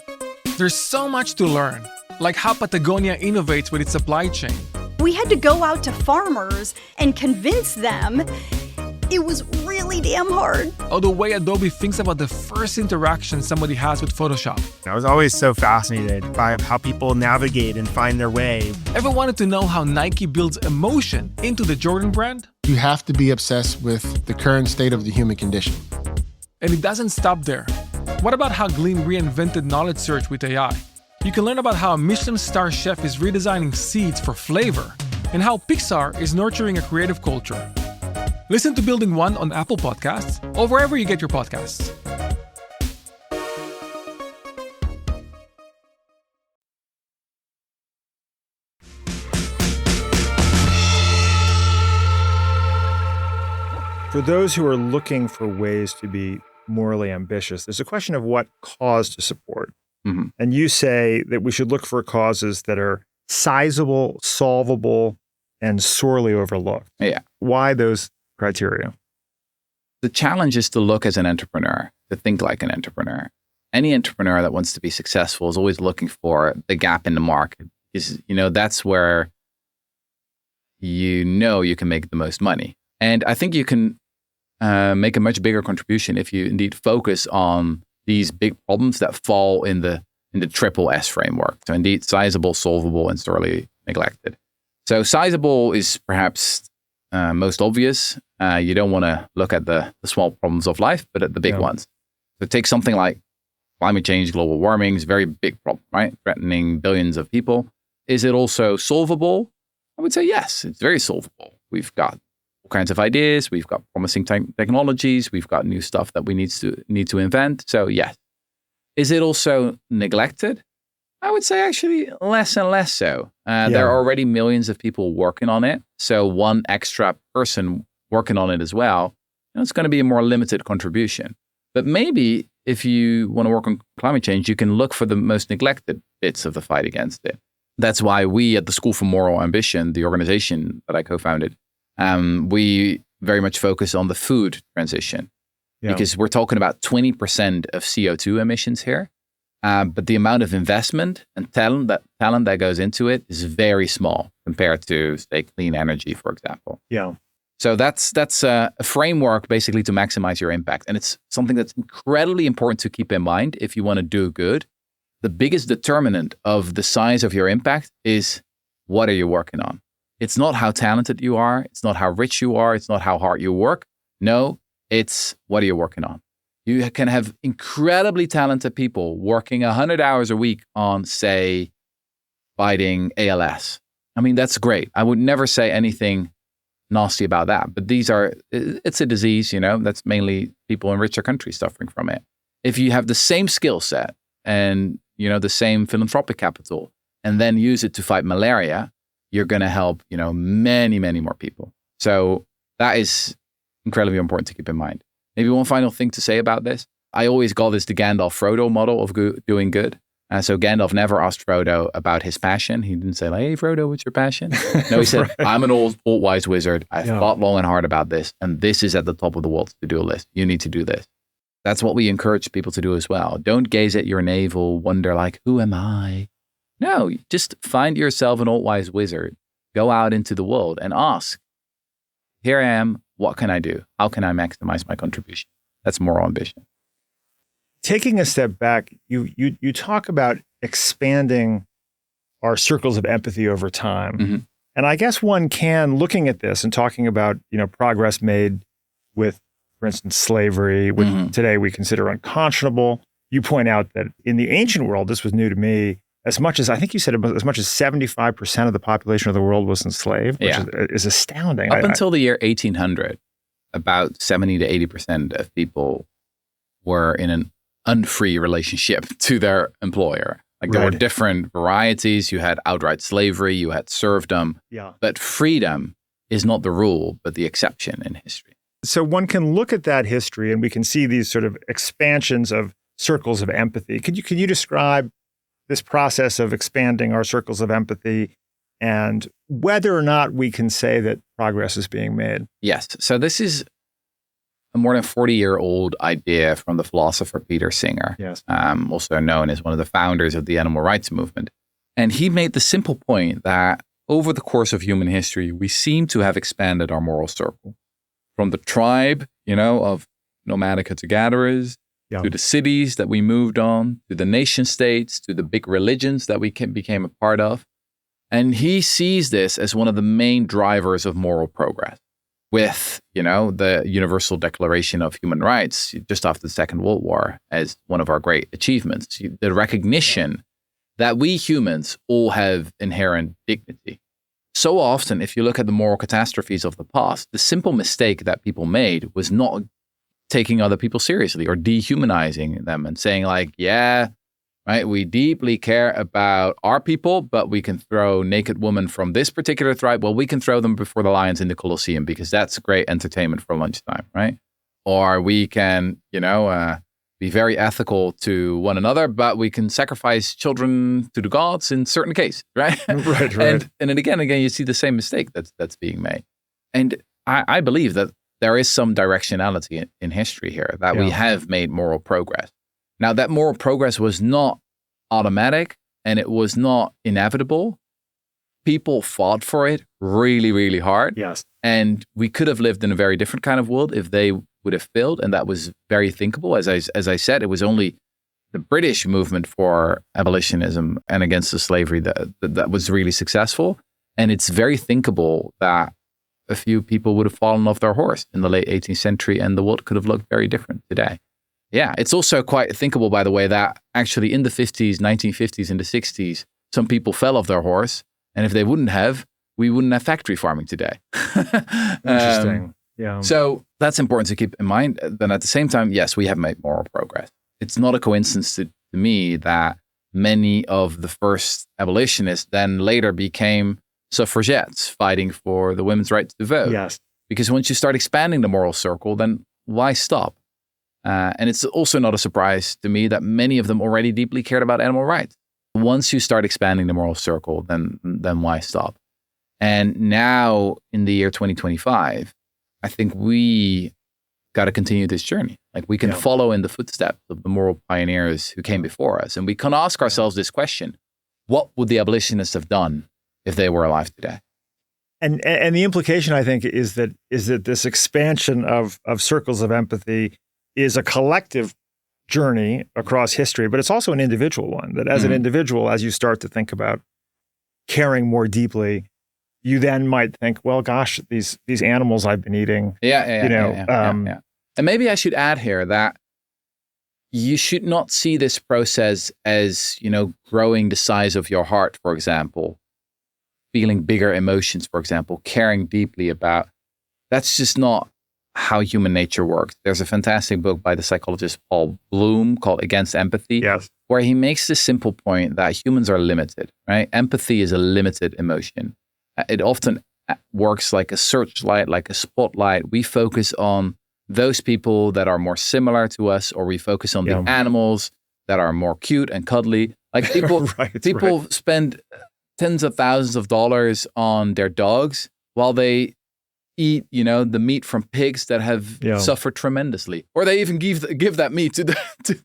There's so much to learn, like how Patagonia innovates with its supply chain. We had to go out to farmers and convince them. It was really damn hard. Or the way Adobe thinks about the first interaction somebody has with Photoshop. I was always so fascinated by how people navigate and find their way. Ever wanted to know how Nike builds emotion into the Jordan brand? You have to be obsessed with the current state of the human condition. And it doesn't stop there. What about how Glean reinvented knowledge search with AI? You can learn about how a Michelin star chef is redesigning seeds for flavor and how Pixar is nurturing a creative culture. Listen to Building One on Apple Podcasts or wherever you get your podcasts. For those who are looking for ways to be morally ambitious, there's a question of what cause to support. Mm-hmm. And you say that we should look for causes that are sizable, solvable, and sorely overlooked. Yeah. Why those criteria? The challenge is to look as an entrepreneur, to think like an entrepreneur. Any entrepreneur that wants to be successful is always looking for the gap in the market. Because, that's where you can make the most money. And I think you can make a much bigger contribution if you indeed focus on these big problems that fall in the triple S framework. So indeed, sizable, solvable, and sorely neglected. So sizable is perhaps most obvious. You don't want to look at the small problems of life, but at the big ones. So take something like climate change, global warming is a very big problem, right? Threatening billions of people. Is it also solvable? I would say yes, it's very solvable. We've got all kinds of ideas. We've got promising technologies. We've got new stuff that we need to invent. So yes. Is it also neglected? I would say actually less and less so. There are already millions of people working on it. So one extra person working on it as well, it's going to be a more limited contribution. But maybe if you want to work on climate change, you can look for the most neglected bits of the fight against it. That's why we at the School for Moral Ambition, the organization that I co-founded, we very much focus on the food transition. Because we're talking about 20% of CO2 emissions here. But the amount of investment and talent that goes into it is very small compared to, say, clean energy, for example. Yeah. So that's a framework basically to maximize your impact. And it's something that's incredibly important to keep in mind if you want to do good. The biggest determinant of the size of your impact is what are you working on? It's not how talented you are. It's not how rich you are. It's not how hard you work. No, it's what are you working on? You can have incredibly talented people working 100 hours a week on, say, fighting ALS. I mean, that's great. I would never say anything nasty about that. But it's a disease, that's mainly people in richer countries suffering from it. If you have the same skill set and, the same philanthropic capital, and then use it to fight malaria, you're going to help, many, many more people. So that is incredibly important to keep in mind. Maybe one final thing to say about this. I always call this the Gandalf-Frodo model of doing good. So Gandalf never asked Frodo about his passion. He didn't say, hey, Frodo, what's your passion? No, he said, right. I'm an old wise wizard. I've thought long and hard about this. And this is at the top of the world's to-do list. You need to do this. That's what we encourage people to do as well. Don't gaze at your navel, wonder like, who am I? No, just find yourself an old wise wizard. Go out into the world and ask, here I am. What can I do? How can I maximize my contribution? That's moral ambition. Taking a step back, you talk about expanding our circles of empathy over time. Mm-hmm. And I guess one can, looking at this and talking about, progress made with, for instance, slavery, which today we consider unconscionable. You point out that in the ancient world, this was new to me, as much as, I think you said as much as 75% of the population of the world was enslaved, which is astounding. Up until the year 1800, about 70 to 80% of people were in an unfree relationship to their employer. Like there were different varieties. You had outright slavery, you had serfdom, but freedom is not the rule, but the exception in history. So one can look at that history and we can see these sort of expansions of circles of empathy. Can you describe this process of expanding our circles of empathy and whether or not we can say that progress is being made? Yes. So this is a more than 40-year-old idea from the philosopher Peter Singer, also known as one of the founders of the animal rights movement. And he made the simple point that over the course of human history, we seem to have expanded our moral circle from the tribe, of nomadic hunter-gatherers, to the cities that we moved on, to the nation states, to the big religions that we became a part of. And he sees this as one of the main drivers of moral progress. With, the Universal Declaration of Human Rights just after the Second World War as one of our great achievements, the recognition that we humans all have inherent dignity. So often, if you look at the moral catastrophes of the past, the simple mistake that people made was not taking other people seriously or dehumanizing them and saying like, we deeply care about our people, but we can throw naked women from this particular tribe. Well, we can throw them before the lions in the Colosseum because that's great entertainment for lunchtime, right? Or we can, be very ethical to one another, but we can sacrifice children to the gods in certain cases, right? Right. And then again, you see the same mistake that's being made. And I believe that there is some directionality in history here, that we have made moral progress. Now, that moral progress was not automatic and it was not inevitable. People fought for it really, really hard. Yes. And we could have lived in a very different kind of world if they would have failed. And that was very thinkable. As I said, it was only the British movement for abolitionism and against the slavery that was really successful. And it's very thinkable that a few people would have fallen off their horse in the late 18th century and the world could have looked very different today. Yeah, it's also quite thinkable, by the way, that actually in the 50s, 1950s and the 60s, some people fell off their horse. And if they wouldn't have, we wouldn't have factory farming today. Interesting. So that's important to keep in mind. Then at the same time, yes, we have made moral progress. It's not a coincidence to me that many of the first abolitionists then later became suffragettes fighting for the women's right to vote. Yes. Because once you start expanding the moral circle, then why stop? And it's also not a surprise to me that many of them already deeply cared about animal rights. Once you start expanding the moral circle, then why stop? And now in the year 2025, I think we got to continue this journey. Like we can follow in the footsteps of the moral pioneers who came before us. And we can ask ourselves this question: what would the abolitionists have done if they were alive today? And the implication, I think, is that this expansion of circles of empathy is a collective journey across history, but it's also an individual one. That as an individual, as you start to think about caring more deeply, you then might think, well, gosh, these animals I've been eating. Yeah. And maybe I should add here that you should not see this process as, growing the size of your heart, for example, feeling bigger emotions, for example, caring deeply about. That's just not how human nature works. There's a fantastic book by the psychologist Paul Bloom called Against Empathy, where he makes this simple point that humans are limited, right? Empathy is a limited emotion. It often works like a searchlight, like a spotlight. We focus on those people that are more similar to us, or we focus on the animals that are more cute and cuddly. Like people, spend tens of thousands of dollars on their dogs while they eat, the meat from pigs that have suffered tremendously, or they even give that meat to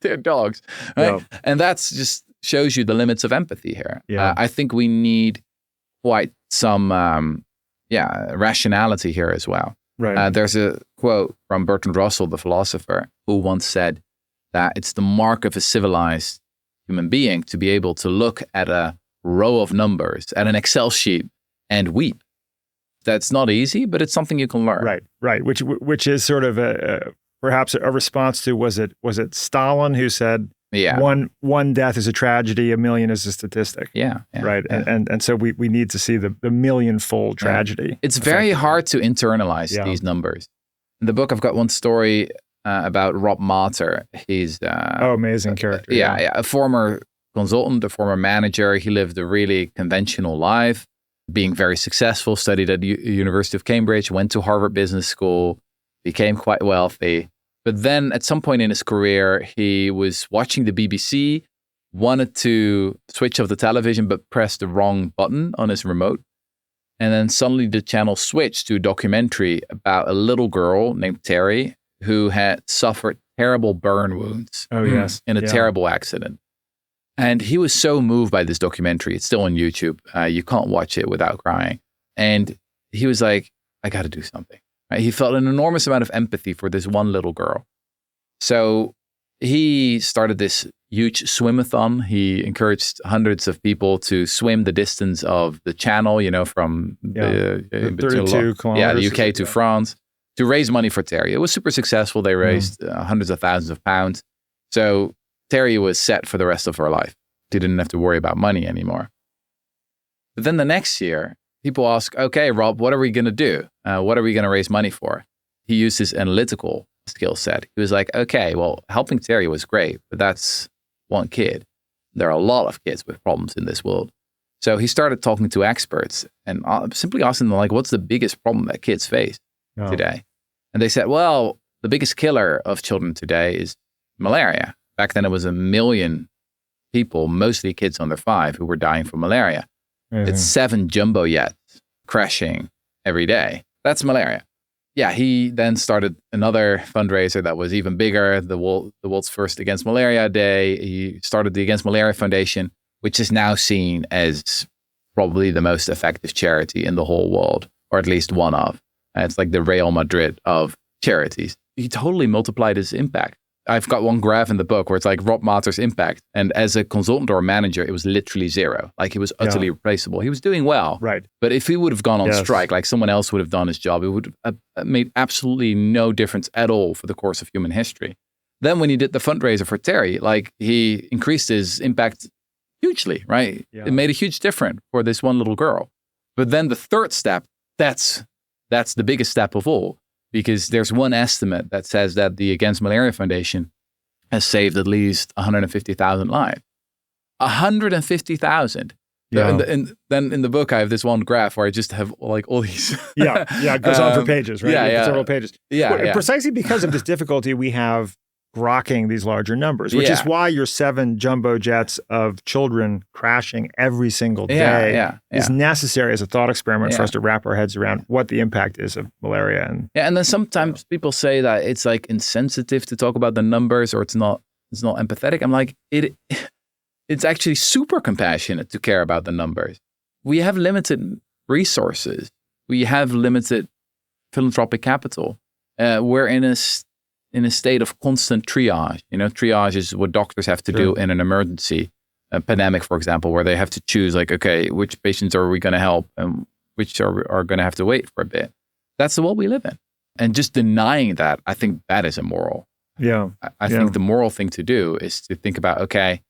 their dogs, right? And that's just shows you the limits of empathy here. I think we need quite some rationality here as well. Right. There's a quote from Bertrand Russell, the philosopher, who once said that it's the mark of a civilized human being to be able to look at a row of numbers, at an Excel sheet, and weep. That's not easy, but it's something you can learn. Right. Which is sort of perhaps a response to, was it Stalin who said, one death is a tragedy, a million is a statistic. Right. Yeah. And so we need to see the millionfold tragedy. It's very hard to internalize these numbers. In the book, I've got one story about Rob Mater. He's amazing character. A former consultant, a former manager. He lived a really conventional life, being very successful, studied at the University of Cambridge, went to Harvard Business School, became quite wealthy. But then at some point in his career, he was watching the BBC, wanted to switch off the television, but pressed the wrong button on his remote. And then suddenly the channel switched to a documentary about a little girl named Terry who had suffered terrible burn wounds in a terrible accident. And he was so moved by this documentary. It's still on YouTube. You can't watch it without crying. And he was like, I got to do something. Right? He felt an enormous amount of empathy for this one little girl. So he started this huge swim-a-thon. He encouraged hundreds of people to swim the distance of the channel, from the 32 kilometers. The UK to France, to raise money for Terry. It was super successful. They raised hundreds of thousands of pounds. So Terry was set for the rest of her life. She didn't have to worry about money anymore. But then the next year, people ask, okay, Rob, what are we going to do? What are we going to raise money for? He used his analytical skill set. He was like, okay, well, helping Terry was great, but that's one kid. There are a lot of kids with problems in this world. So he started talking to experts and simply asking them, like, what's the biggest problem that kids face today? And they said, well, the biggest killer of children today is malaria. Back then, it was 1 million people, mostly kids under 5, who were dying from malaria. It's 7 jumbo jets crashing every day. That's malaria. Yeah, he then started another fundraiser that was even bigger, the world's first Against Malaria Day. He started the Against Malaria Foundation, which is now seen as probably the most effective charity in the whole world, or at least one of. It's like the Real Madrid of charities. He totally multiplied his impact. I've got one graph in the book where it's like Rob Mater's impact. And as a consultant or a manager, it was literally 0. Like he was utterly replaceable. He was doing well. Right. But if he would have gone on strike, like someone else would have done his job, it would have made absolutely no difference at all for the course of human history. Then when he did the fundraiser for Terry, like he increased his impact hugely, right? Yeah. It made a huge difference for this one little girl. But then the third step, that's the biggest step of all. Because there's one estimate that says that the Against Malaria Foundation has saved at least 150,000 lives. 150,000. Yeah. And then in the book, I have this one graph where I just have like all these. It goes on for pages, right? Yeah. Several pages. Yeah. Precisely because of this difficulty we have grokking these larger numbers, which is Yeah. why your 7 jumbo jets of children crashing every single day is necessary as a thought experiment for us to wrap our heads around what the impact is of malaria. And then sometimes people say that it's like insensitive to talk about the numbers, or it's not empathetic. I'm like, it's actually super compassionate to care about the numbers. We have limited resources. We have limited philanthropic capital. We're in a state of constant triage. Triage is what doctors have to do in an emergency, a pandemic, for example, where they have to choose like, okay, which patients are we going to help and which are going to have to wait for a bit. That's the world we live in. And just denying that, I think that is immoral. Yeah. I think the moral thing to do is to think about, okay,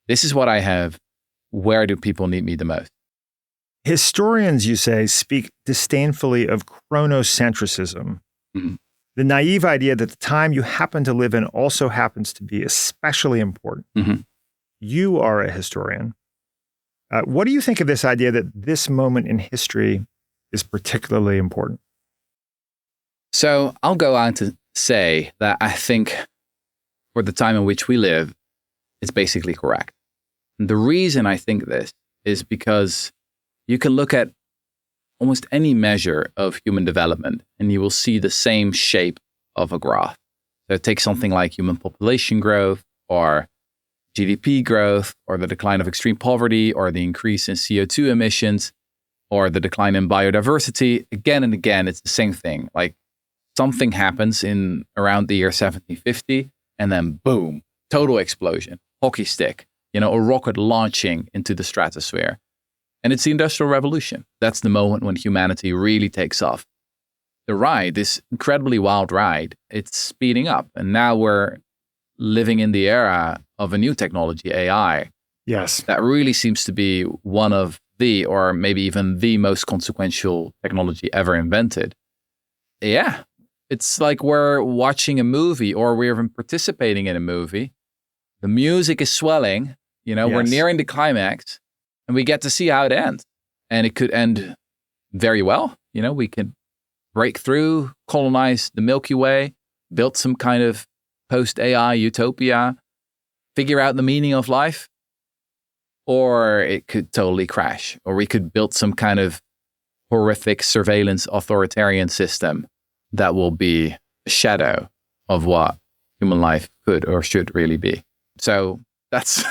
this is what I have. Where do people need me the most? Historians, you say, speak disdainfully of chronocentrism. Mm-hmm. The naive idea that the time you happen to live in also happens to be especially important. Mm-hmm. You are a historian. What do you think of this idea that this moment in history is particularly important? So I'll go on to say that I think for the time in which we live, it's basically correct. And the reason I think this is because you can look at almost any measure of human development and you will see the same shape of a graph. So take something like human population growth or GDP growth or the decline of extreme poverty or the increase in CO2 emissions or the decline in biodiversity. Again and again, it's the same thing. Like something happens in around the year 1750 and then boom, total explosion, hockey stick, a rocket launching into the stratosphere. And it's the Industrial Revolution. That's the moment when humanity really takes off. The ride, this incredibly wild ride, it's speeding up. And now we're living in the era of a new technology, AI. Yes. That really seems to be one of or maybe even the most consequential technology ever invented. Yeah. It's like we're watching a movie or we're even participating in a movie. The music is swelling. We're nearing the climax. And we get to see how it ends. And it could end very well. We could break through, colonize the Milky Way, build some kind of post-AI utopia, figure out the meaning of life. Or it could totally crash. Or we could build some kind of horrific surveillance authoritarian system that will be a shadow of what human life could or should really be. So that's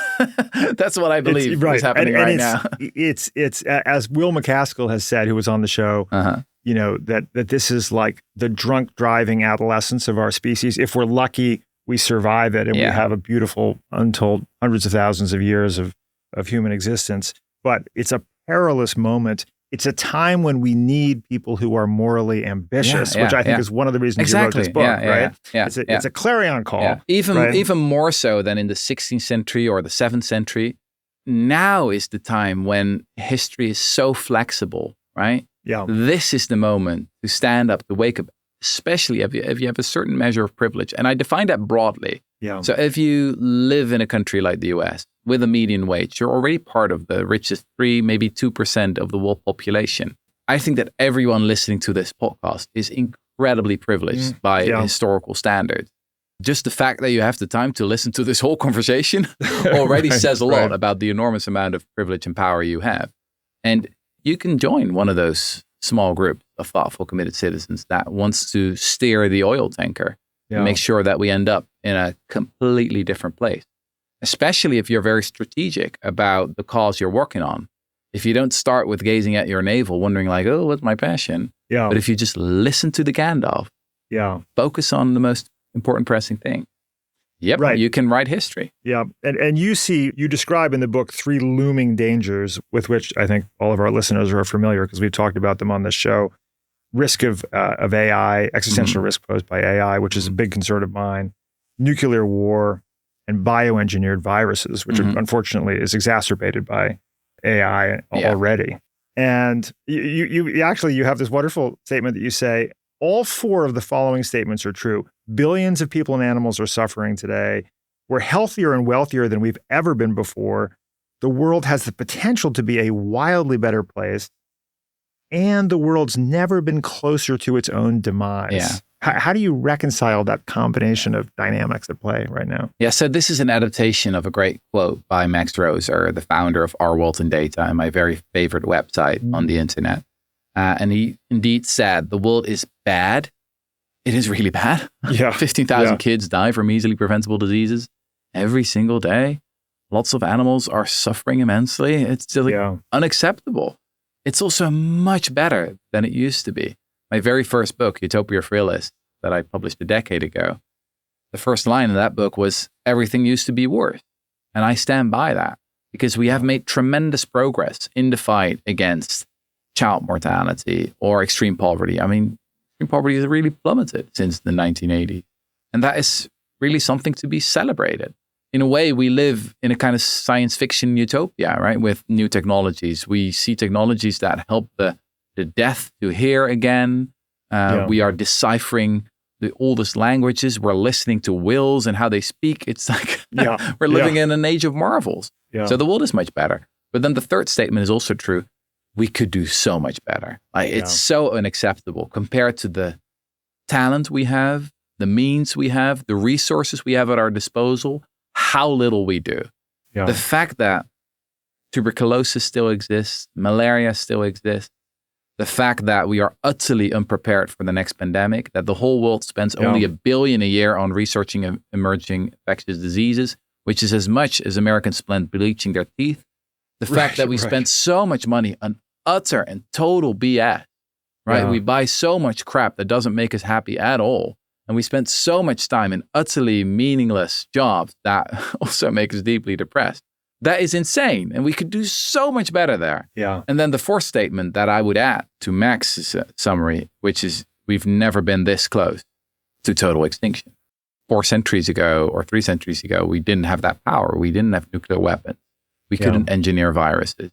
what I believe is happening right now. It's as Will McCaskill has said, who was on the show, that this is like the drunk driving adolescence of our species. If we're lucky, we survive it and we have a beautiful, untold hundreds of thousands of years of human existence. But it's a perilous moment. It's a time when we need people who are morally ambitious, which I think is one of the reasons you wrote this book, right? Yeah. It's a clarion call. Yeah. Even more so than in the 16th century or the 7th century. Now is the time when history is so flexible, right? Yeah. This is the moment to stand up, to wake up, especially if you have a certain measure of privilege. And I define that broadly. Yeah. So if you live in a country like the US with a median wage, you're already part of the richest 3, maybe 2% of the world population. I think that everyone listening to this podcast is incredibly privileged by historical standards. Just the fact that you have the time to listen to this whole conversation already says a lot about the enormous amount of privilege and power you have. And you can join one of those small groups of thoughtful, committed citizens that wants to steer the oil tanker and make sure that we end up in a completely different place. Especially if you're very strategic about the cause you're working on. If you don't start with gazing at your navel, wondering like, oh, what's my passion? Yeah. But if you just listen to the Gandalf, focus on the most important pressing thing. You can write history. Yeah. And you describe in the book 3 looming dangers with which I think all of our listeners are familiar because we've talked about them on this show. Risk of AI, existential risk posed by AI, which is a big concern of mine, nuclear war, and bioengineered viruses, which unfortunately is exacerbated by AI already. And you actually have this wonderful statement that you say, all 4 of the following statements are true. Billions of people and animals are suffering today. We're healthier and wealthier than we've ever been before. The world has the potential to be a wildly better place. And the world's never been closer to its own demise. How do you reconcile that combination of dynamics at play right now? Yeah, so this is an adaptation of a great quote by Max Roser, the founder of Our World in Data and my very favorite website on the internet. And he indeed said, the world is bad. It is really bad. Yeah. 15,000 kids die from easily preventable diseases every single day. Lots of animals are suffering immensely. It's still unacceptable. It's also much better than it used to be. My very first book, Utopia for Realists, that I published a decade ago, the first line of that book was, everything used to be worse. And I stand by that because we have made tremendous progress in the fight against child mortality or extreme poverty. I mean, extreme poverty has really plummeted since the 1980s. And that is really something to be celebrated. In a way, we live in a kind of science fiction utopia, right? With new technologies. We see technologies that help the deaf to hear again. We are deciphering the oldest languages. We're listening to wills and how they speak. It's like we're living in an age of marvels. Yeah. So the world is much better. But then the third statement is also true. We could do so much better. It's so unacceptable compared to the talent we have, the means we have, the resources we have at our disposal, how little we do. Yeah. The fact that tuberculosis still exists, malaria still exists, the fact that we are utterly unprepared for the next pandemic, that the whole world spends only $1 billion a year on researching emerging infectious diseases, which is as much as Americans spend bleaching their teeth. The fact that we spend so much money on utter and total BS, right? Yeah. We buy so much crap that doesn't make us happy at all. And we spend so much time in utterly meaningless jobs that also make us deeply depressed. That is insane. And we could do so much better there. Yeah. And then the fourth statement that I would add to Max's summary, which is we've never been this close to total extinction. 4 centuries ago or 3 centuries ago, we didn't have that power. We didn't have nuclear weapons. We couldn't engineer viruses.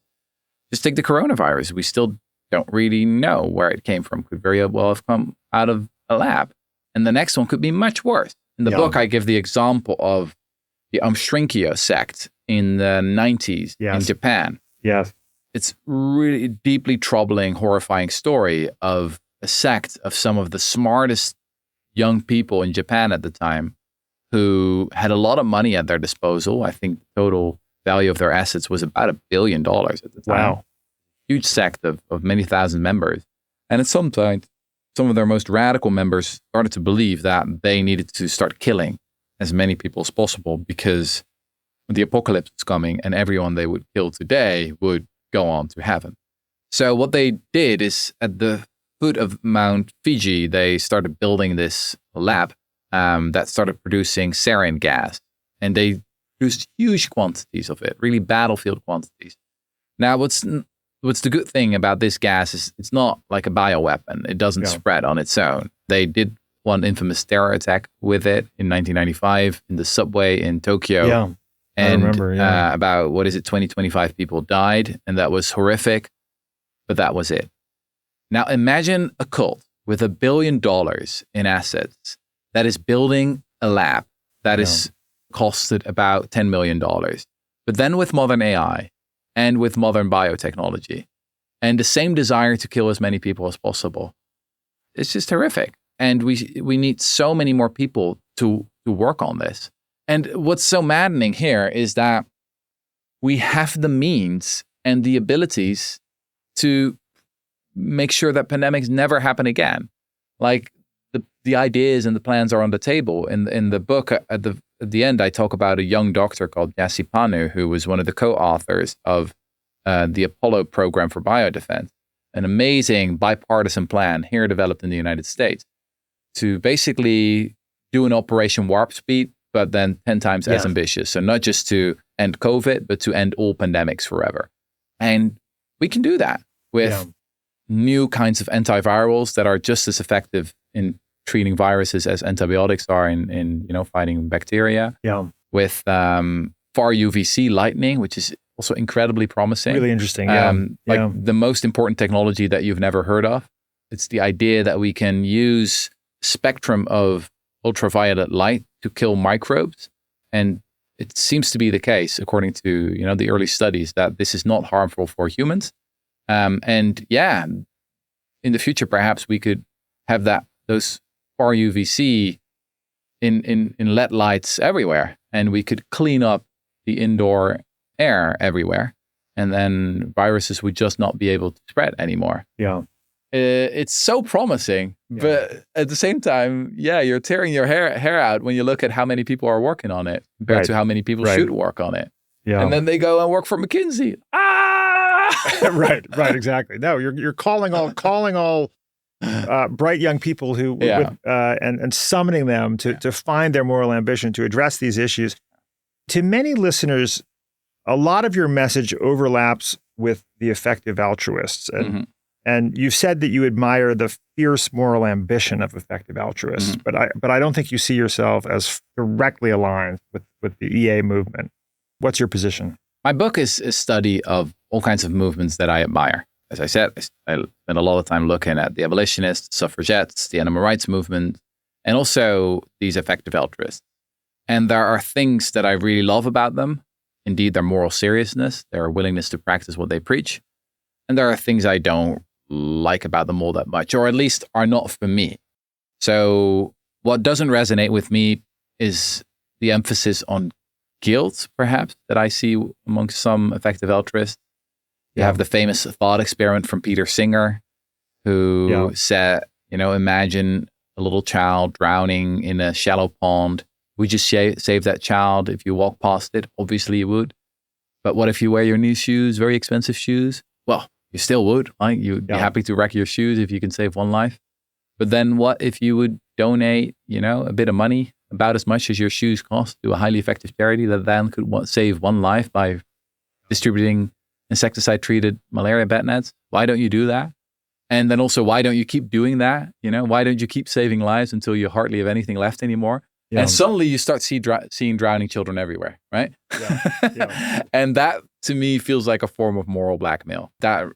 Just take the coronavirus. We still don't really know where it came from. Could very well have come out of a lab. And the next one could be much worse. In the book, I give the example of the Shrinkyo sect in the 90s in Japan. Yes. It's really deeply troubling, horrifying story of a sect of some of the smartest young people in Japan at the time who had a lot of money at their disposal. I think the total value of their assets was about $1 billion at the time. Wow. Huge sect of many thousand members. And at some point, some of their most radical members started to believe that they needed to start killing as many people as possible because the apocalypse was coming and everyone they would kill today would go on to heaven. So what they did is at the foot of Mount Fuji, they started building this lab that started producing sarin gas. And they produced huge quantities of it, really battlefield quantities. Now, what's the good thing about this gas is it's not like a bioweapon. It doesn't spread on its own. They did one infamous terror attack with it in 1995 in the subway in Tokyo. Yeah, and I remember, about, 25 people died, and that was horrific, but that was it. Now imagine a cult with $1 billion in assets that is building a lab that is costed about $10 million. But then with modern AI and with modern biotechnology and the same desire to kill as many people as possible, it's just horrific. And we need so many more people to work on this. And what's so maddening here is that we have the means and the abilities to make sure that pandemics never happen again. Like the ideas and the plans are on the table. In the book, at the end, I talk about a young doctor called Yassi Panu, who was one of the co-authors of the Apollo program for biodefense, an amazing bipartisan plan here developed in the United States to basically do an Operation Warp Speed, but then 10 times as ambitious. So not just to end COVID, but to end all pandemics forever. And we can do that with new kinds of antivirals that are just as effective in treating viruses as antibiotics are in fighting bacteria. Yeah. With far UVC lightning, which is also incredibly promising. Really interesting. The most important technology that you've never heard of. It's the idea that we can use spectrum of ultraviolet light to kill microbes. And it seems to be the case, according to the early studies, that this is not harmful for humans. In the future, perhaps we could have those far UVC in LED lights everywhere, and we could clean up the indoor air everywhere, and then viruses would just not be able to spread anymore. Yeah. It's so promising, but at the same time, you're tearing your hair out when you look at how many people are working on it compared to how many people should work on it. Yeah. And then they go and work for McKinsey. right, exactly. No, you're calling all bright young people who and summoning them to find their moral ambition to address these issues. To many listeners, a lot of your message overlaps with the effective altruists, and you've said that you admire the fierce moral ambition of effective altruists, but I don't think you see yourself as directly aligned with the EA movement. What's your position? My book is a study of all kinds of movements that I admire. As I said, I spent a lot of time looking at the abolitionists, suffragettes, the animal rights movement, and also these effective altruists. And there are things that I really love about them. Indeed, their moral seriousness, their willingness to practice what they preach. And there are things I don't like about them all that much, or at least are not for me. So what doesn't resonate with me is the emphasis on guilt, perhaps, that I see amongst some effective altruists. You have the famous thought experiment from Peter Singer, who said, imagine a little child drowning in a shallow pond. Would you save that child if you walk past it? Obviously you would. But what if you wear your new shoes, very expensive shoes? Well, you still would, right? You'd be happy to wreck your shoes if you can save one life. But then what if you would donate, a bit of money, about as much as your shoes cost, to a highly effective charity that then could save one life by distributing insecticide-treated malaria bat nets? Why don't you do that? And then also, why don't you keep doing that? Why don't you keep saving lives until you hardly have anything left anymore? Yeah. And suddenly you start seeing drowning children everywhere, right? Yeah. And that, to me, feels like a form of moral blackmail. That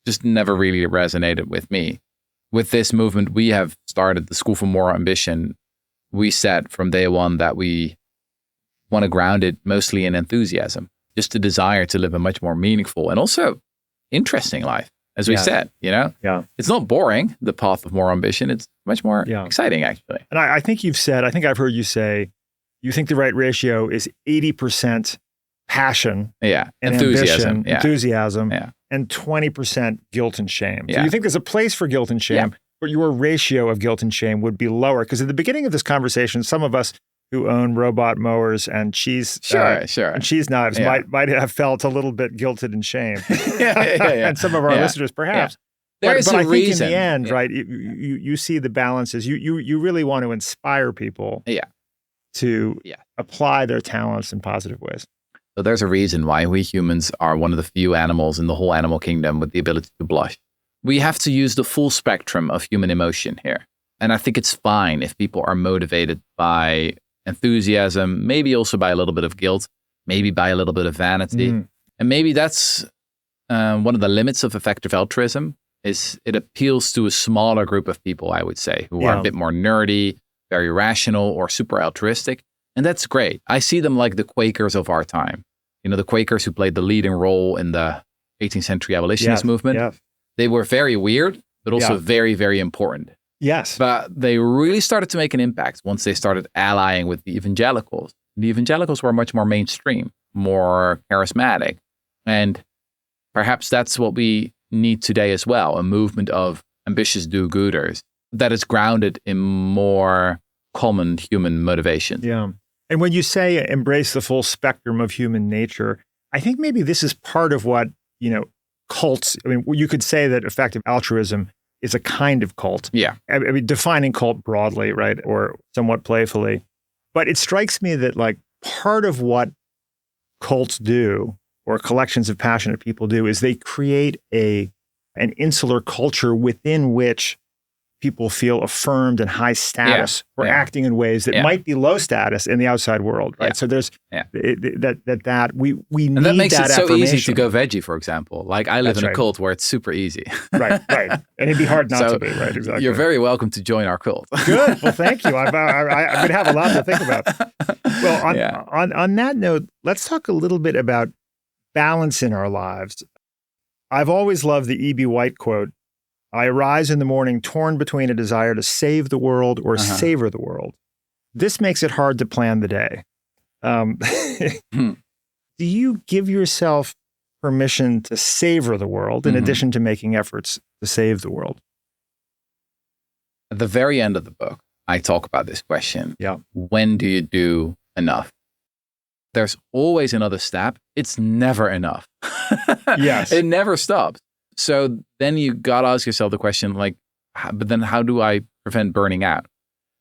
just never really resonated with me. With this movement, we have started the School for Moral Ambition. We said from day one that we want to ground it mostly in enthusiasm, just a desire to live a much more meaningful and also interesting life. As we said, it's not boring, the path of moral ambition. It's much more exciting, actually. And I think I've heard you say, you think the right ratio is 80% passion and enthusiasm, and 20% guilt and shame. So you think there's a place for guilt and shame, but your ratio of guilt and shame would be lower. Because at the beginning of this conversation, some of us who own robot mowers and cheese and cheese knives might have felt a little bit guilted and shamed. And some of our listeners, perhaps. There's but a I think reason. in the end, right, you see the balances. You really want to inspire people to apply their talents in positive ways. So there's a reason why we humans are one of the few animals in the whole animal kingdom with the ability to blush. We have to use the full spectrum of human emotion here. And I think it's fine if people are motivated by enthusiasm, maybe also by a little bit of guilt, maybe by a little bit of vanity. And maybe that's one of the limits of effective altruism, is it appeals to a smaller group of people, I would say, who are a bit more nerdy, very rational, or super altruistic. And that's great. I see them like the Quakers of our time. The Quakers who played the leading role in the 18th century abolitionist movement. They were very weird, but also very, very important. Yes. But they really started to make an impact once they started allying with the evangelicals. The evangelicals were much more mainstream, more charismatic. And perhaps that's what we need today as well, a movement of ambitious do-gooders that is grounded in more common human motivation. Yeah. And when you say embrace the full spectrum of human nature, I think maybe this is part of what, cults, you could say that effective altruism is a kind of cult. Yeah. I mean, defining cult broadly, right, or somewhat playfully. But it strikes me that like part of what cults do, or collections of passionate people do, is they create an insular culture within which people feel affirmed and high status for acting in ways that might be low status in the outside world, right? So there's we need and that makes it so easy to affirmation. go veggie, for example. Like I live in a cult where it's super easy. Right. And it'd be hard not to be, right? Exactly. You're very welcome to join our cult. Good. Well, thank you. I would have a lot to think about. Well, on that note, let's talk a little bit about balance in our lives. I've always loved the E.B. White quote, I arise in the morning torn between a desire to save the world or savor the world. This makes it hard to plan the day. Do you give yourself permission to savor the world in addition to making efforts to save the world? At the very end of the book, I talk about this question. Yeah. When do you do enough? There's always another step. It's never enough. Yes. It never stops. So then you got to ask yourself the question, like, but then how do I prevent burning out?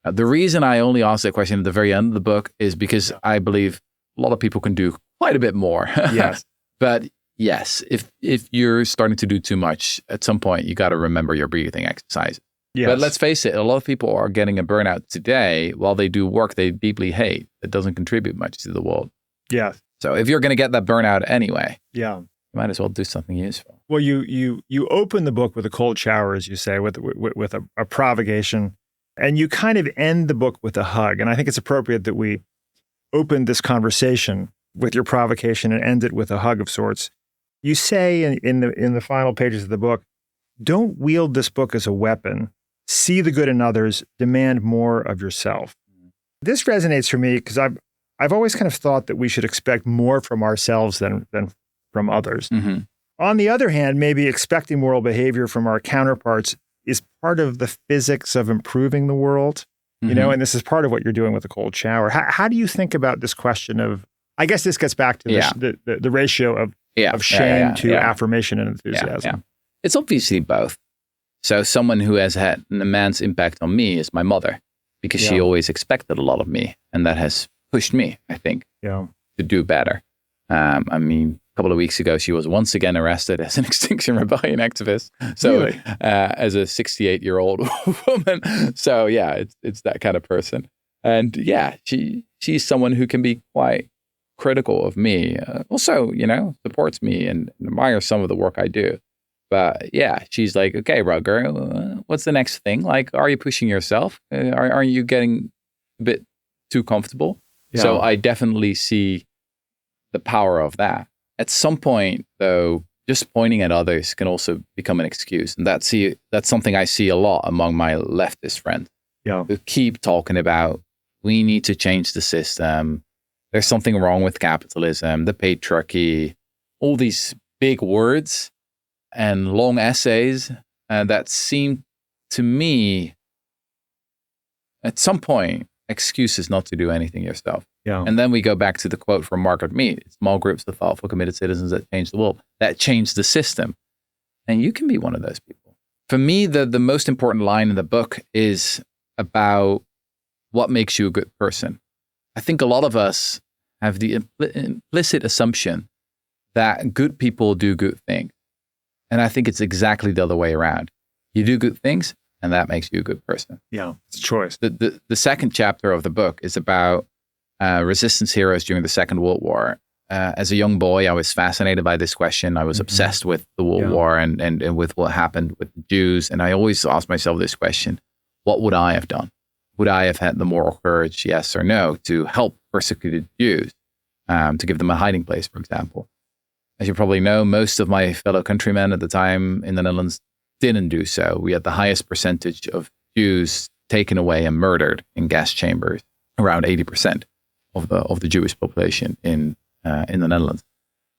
The reason I only ask that question at the very end of the book is because I believe a lot of people can do quite a bit more. Yes. But yes, if you're starting to do too much, at some point, you got to remember your breathing exercises. Yes. But let's face it, a lot of people are getting a burnout today while they do work they deeply hate that doesn't contribute much to the world. Yeah. So if you're going to get that burnout anyway, Yeah. you might as well do something useful. Well, you open the book with a cold shower, as you say, with a provocation, and you kind of end the book with a hug. And I think it's appropriate that we open this conversation with your provocation and end it with a hug of sorts. You say in the final pages of the book, don't wield this book as a weapon. See the good in others. Demand more of yourself. This resonates for me because I've always kind of thought that we should expect more from ourselves than from others. Mm-hmm. On the other hand, maybe expecting moral behavior from our counterparts is part of the physics of improving the world, you know, and this is part of what you're doing with the cold shower. How do you think about this question of, I guess this gets back to the ratio of shame to affirmation and enthusiasm. Yeah. It's obviously both. So someone who has had an immense impact on me is my mother, because she always expected a lot of me. And that has pushed me, I think, to do better. I mean, a couple of weeks ago, she was once again arrested as an Extinction Rebellion activist. So Really? As a 68-year-old woman. So yeah, it's that kind of person. And yeah, she's someone who can be quite critical of me. Also, you know, supports me and admires some of the work I do. But yeah, she's like, okay, Rutger, what's the next thing? Like, are you pushing yourself? Are you getting a bit too comfortable? Yeah. So I definitely see the power of that. At some point, though, just pointing at others can also become an excuse. And that's something I see a lot among my leftist friends who keep talking about, we need to change the system. There's something wrong with capitalism, the patriarchy, all these big words and long essays that seem to me, at some point, excuses not to do anything yourself. Yeah. And then we go back to the quote from Margaret Mead, small groups of thoughtful, committed citizens that change the world, that change the system. And you can be one of those people. For me, the most important line in the book is about what makes you a good person. I think a lot of us have the implicit assumption that good people do good things. And I think it's exactly the other way around. You do good things, and that makes you a good person. Yeah, it's a choice. The second chapter of the book is about resistance heroes during the Second World War. As a young boy, I was fascinated by this question. I was obsessed with the World War and with what happened with the Jews. And I always asked myself this question: what would I have done? Would I have had the moral courage, yes or no, to help persecuted Jews, to give them a hiding place, for example? As you probably know, most of my fellow countrymen at the time in the Netherlands didn't do so. We had the highest percentage of Jews taken away and murdered in gas chambers, around 80% of the Jewish population in the Netherlands.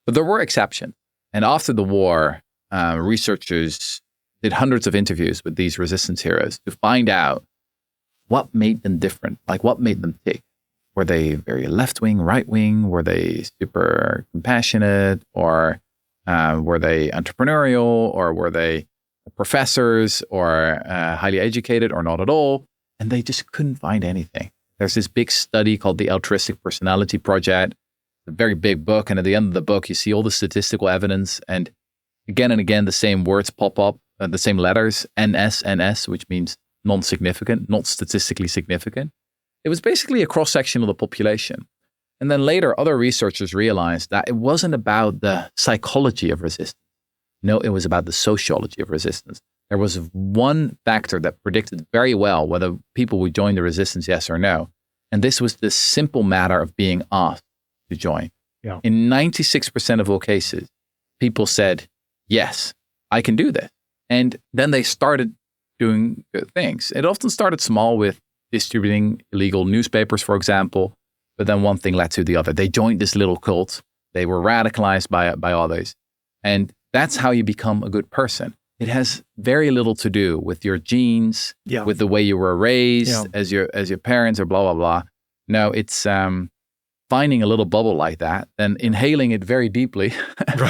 But there were exceptions. And after the war, researchers did hundreds of interviews with these resistance heroes to find out what made them different, like what made them tick. Were they very left-wing, right-wing? Were they super compassionate? Or were they entrepreneurial? Or were they professors? Or highly educated? Or not at all? And they just couldn't find anything. There's this big study called the Altruistic Personality Project. It's a very big book. And at the end of the book, you see all the statistical evidence. And again, the same words pop up, the same letters, NS, NS, which means non-significant, not statistically significant. It was basically a cross-section of the population. And then later, other researchers realized that it wasn't about the psychology of resistance. No, it was about the sociology of resistance. There was one factor that predicted very well whether people would join the resistance, yes or no. And this was the simple matter of being asked to join. Yeah. In 96% of all cases, people said, yes, I can do this. And then they started doing good things. It often started small with distributing illegal newspapers, for example, but then one thing led to the other. They joined this little cult. They were radicalized by others. And that's how you become a good person. It has very little to do with your genes, with the way you were raised as your parents, or blah, blah, blah. No, it's finding a little bubble like that, then inhaling it very deeply,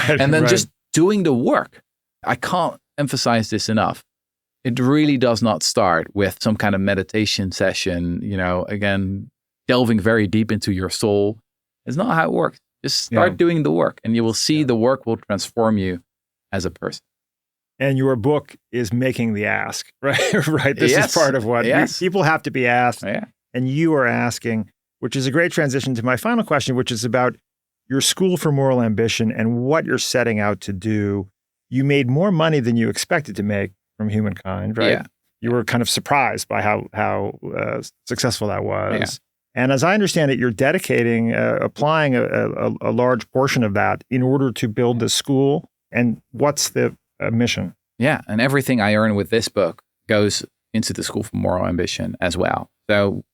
and then just doing the work. I can't emphasize this enough. It really does not start with some kind of meditation session, again, delving very deep into your soul. It's not how it works. Just start doing the work, and you will see the work will transform you as a person. And your book is making the ask, right? Right. This is part of what people have to be asked. And you are asking, which is a great transition to my final question, which is about your School for Moral Ambition and what you're setting out to do. You made more money than you expected to make from Humankind, right? Yeah. You were kind of surprised by how successful that was. Yeah. And as I understand it, you're dedicating, applying a large portion of that in order to build the school. And what's the mission? Yeah, and everything I earn with this book goes into the School for Moral Ambition as well. So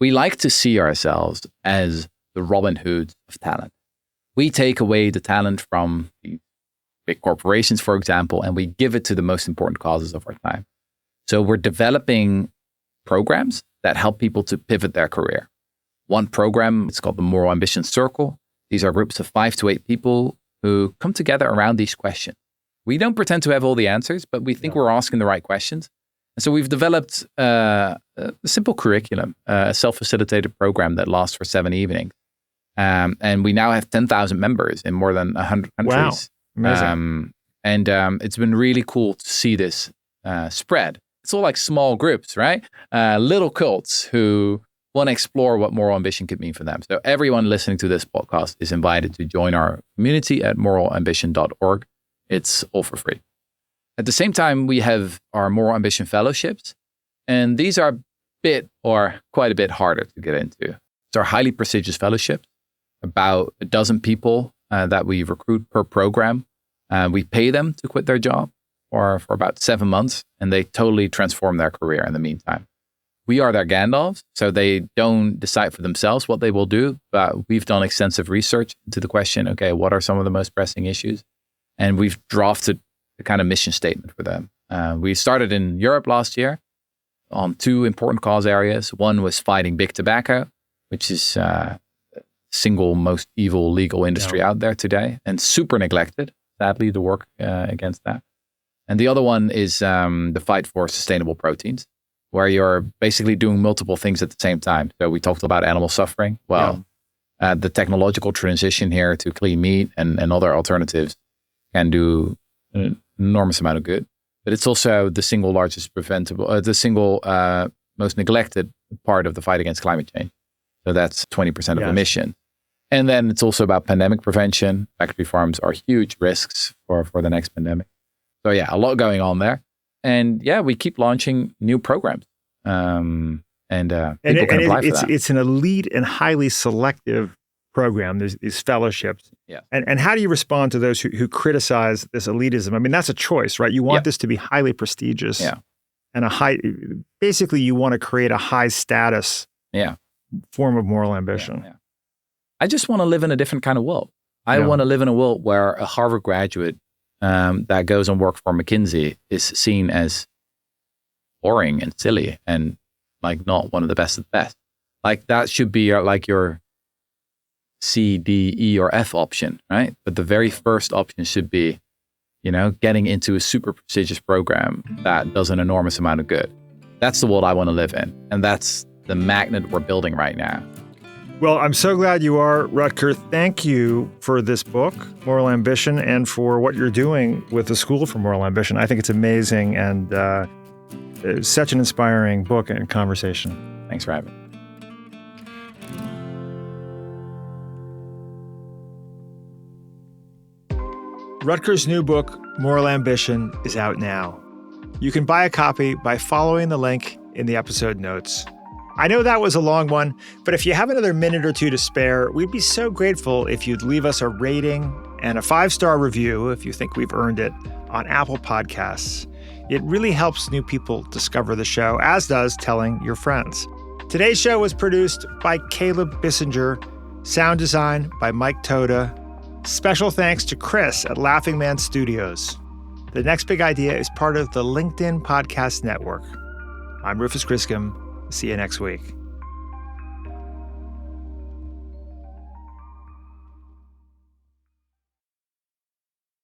we like to see ourselves as the Robin Hoods of talent. We take away the talent from the big corporations, for example, and we give it to the most important causes of our time. So we're developing programs that help people to pivot their career. One program, it's called the Moral Ambition Circle. These are groups of 5 to 8 people who come together around these questions. We don't pretend to have all the answers, but we think we're asking the right questions. And so we've developed a simple curriculum, a self-facilitated program that lasts for 7 evenings. And we now have 10,000 members in more than 100 countries. Wow, amazing. It's been really cool to see this spread. It's all like small groups, right? Little cults who want to explore what moral ambition could mean for them. So everyone listening to this podcast is invited to join our community at moralambition.org. It's all for free. At the same time, we have our Moral Ambition Fellowships, and these are quite a bit harder to get into. It's our highly prestigious fellowships, about a dozen people that we recruit per program. We pay them to quit their job for about 7 months, and they totally transform their career in the meantime. We are their Gandalfs, so they don't decide for themselves what they will do, but we've done extensive research into the question, okay, what are some of the most pressing issues? And we've drafted a kind of mission statement for them. We started in Europe last year on 2 important cause areas. One was fighting big tobacco, which is single most evil legal industry out there today, and super neglected, sadly, the work against that. And the other one is the fight for sustainable proteins, where you're basically doing multiple things at the same time. So we talked about animal suffering. Well, the technological transition here to clean meat and other alternatives can do an enormous amount of good. But it's also the single largest most neglected part of the fight against climate change. So that's 20% of emissions. And then it's also about pandemic prevention. Factory farms are huge risks for the next pandemic. So a lot going on there. And we keep launching new programs. People can apply for that. It's an elite and highly selective program. There's these fellowships. Yeah. And how do you respond to those who criticize this elitism? I mean, that's a choice, right? You want this to be highly prestigious. Yeah. And basically you want to create a high status form of moral ambition. Yeah. I just want to live in a different kind of world. I want to live in a world where a Harvard graduate that goes and work for McKinsey is seen as boring and silly and like not one of the best of the best. Like that should be like your C, D, E, or F option, right? But the very first option should be, getting into a super prestigious program that does an enormous amount of good. That's the world I want to live in. And that's the magnet we're building right now. Well, I'm so glad you are, Rutger. Thank you for this book, Moral Ambition, and for what you're doing with the School for Moral Ambition. I think it's amazing and it's such an inspiring book and conversation. Thanks for having me. Rutger's new book, Moral Ambition, is out now. You can buy a copy by following the link in the episode notes. I know that was a long one, but if you have another minute or 2 to spare, we'd be so grateful if you'd leave us a rating and a 5-star review if you think we've earned it on Apple Podcasts. It really helps new people discover the show, as does telling your friends. Today's show was produced by Caleb Bissinger, sound design by Mike Toda. Special thanks to Chris at Laughing Man Studios. The Next Big Idea is part of the LinkedIn Podcast Network. I'm Rufus Griscom. See you next week.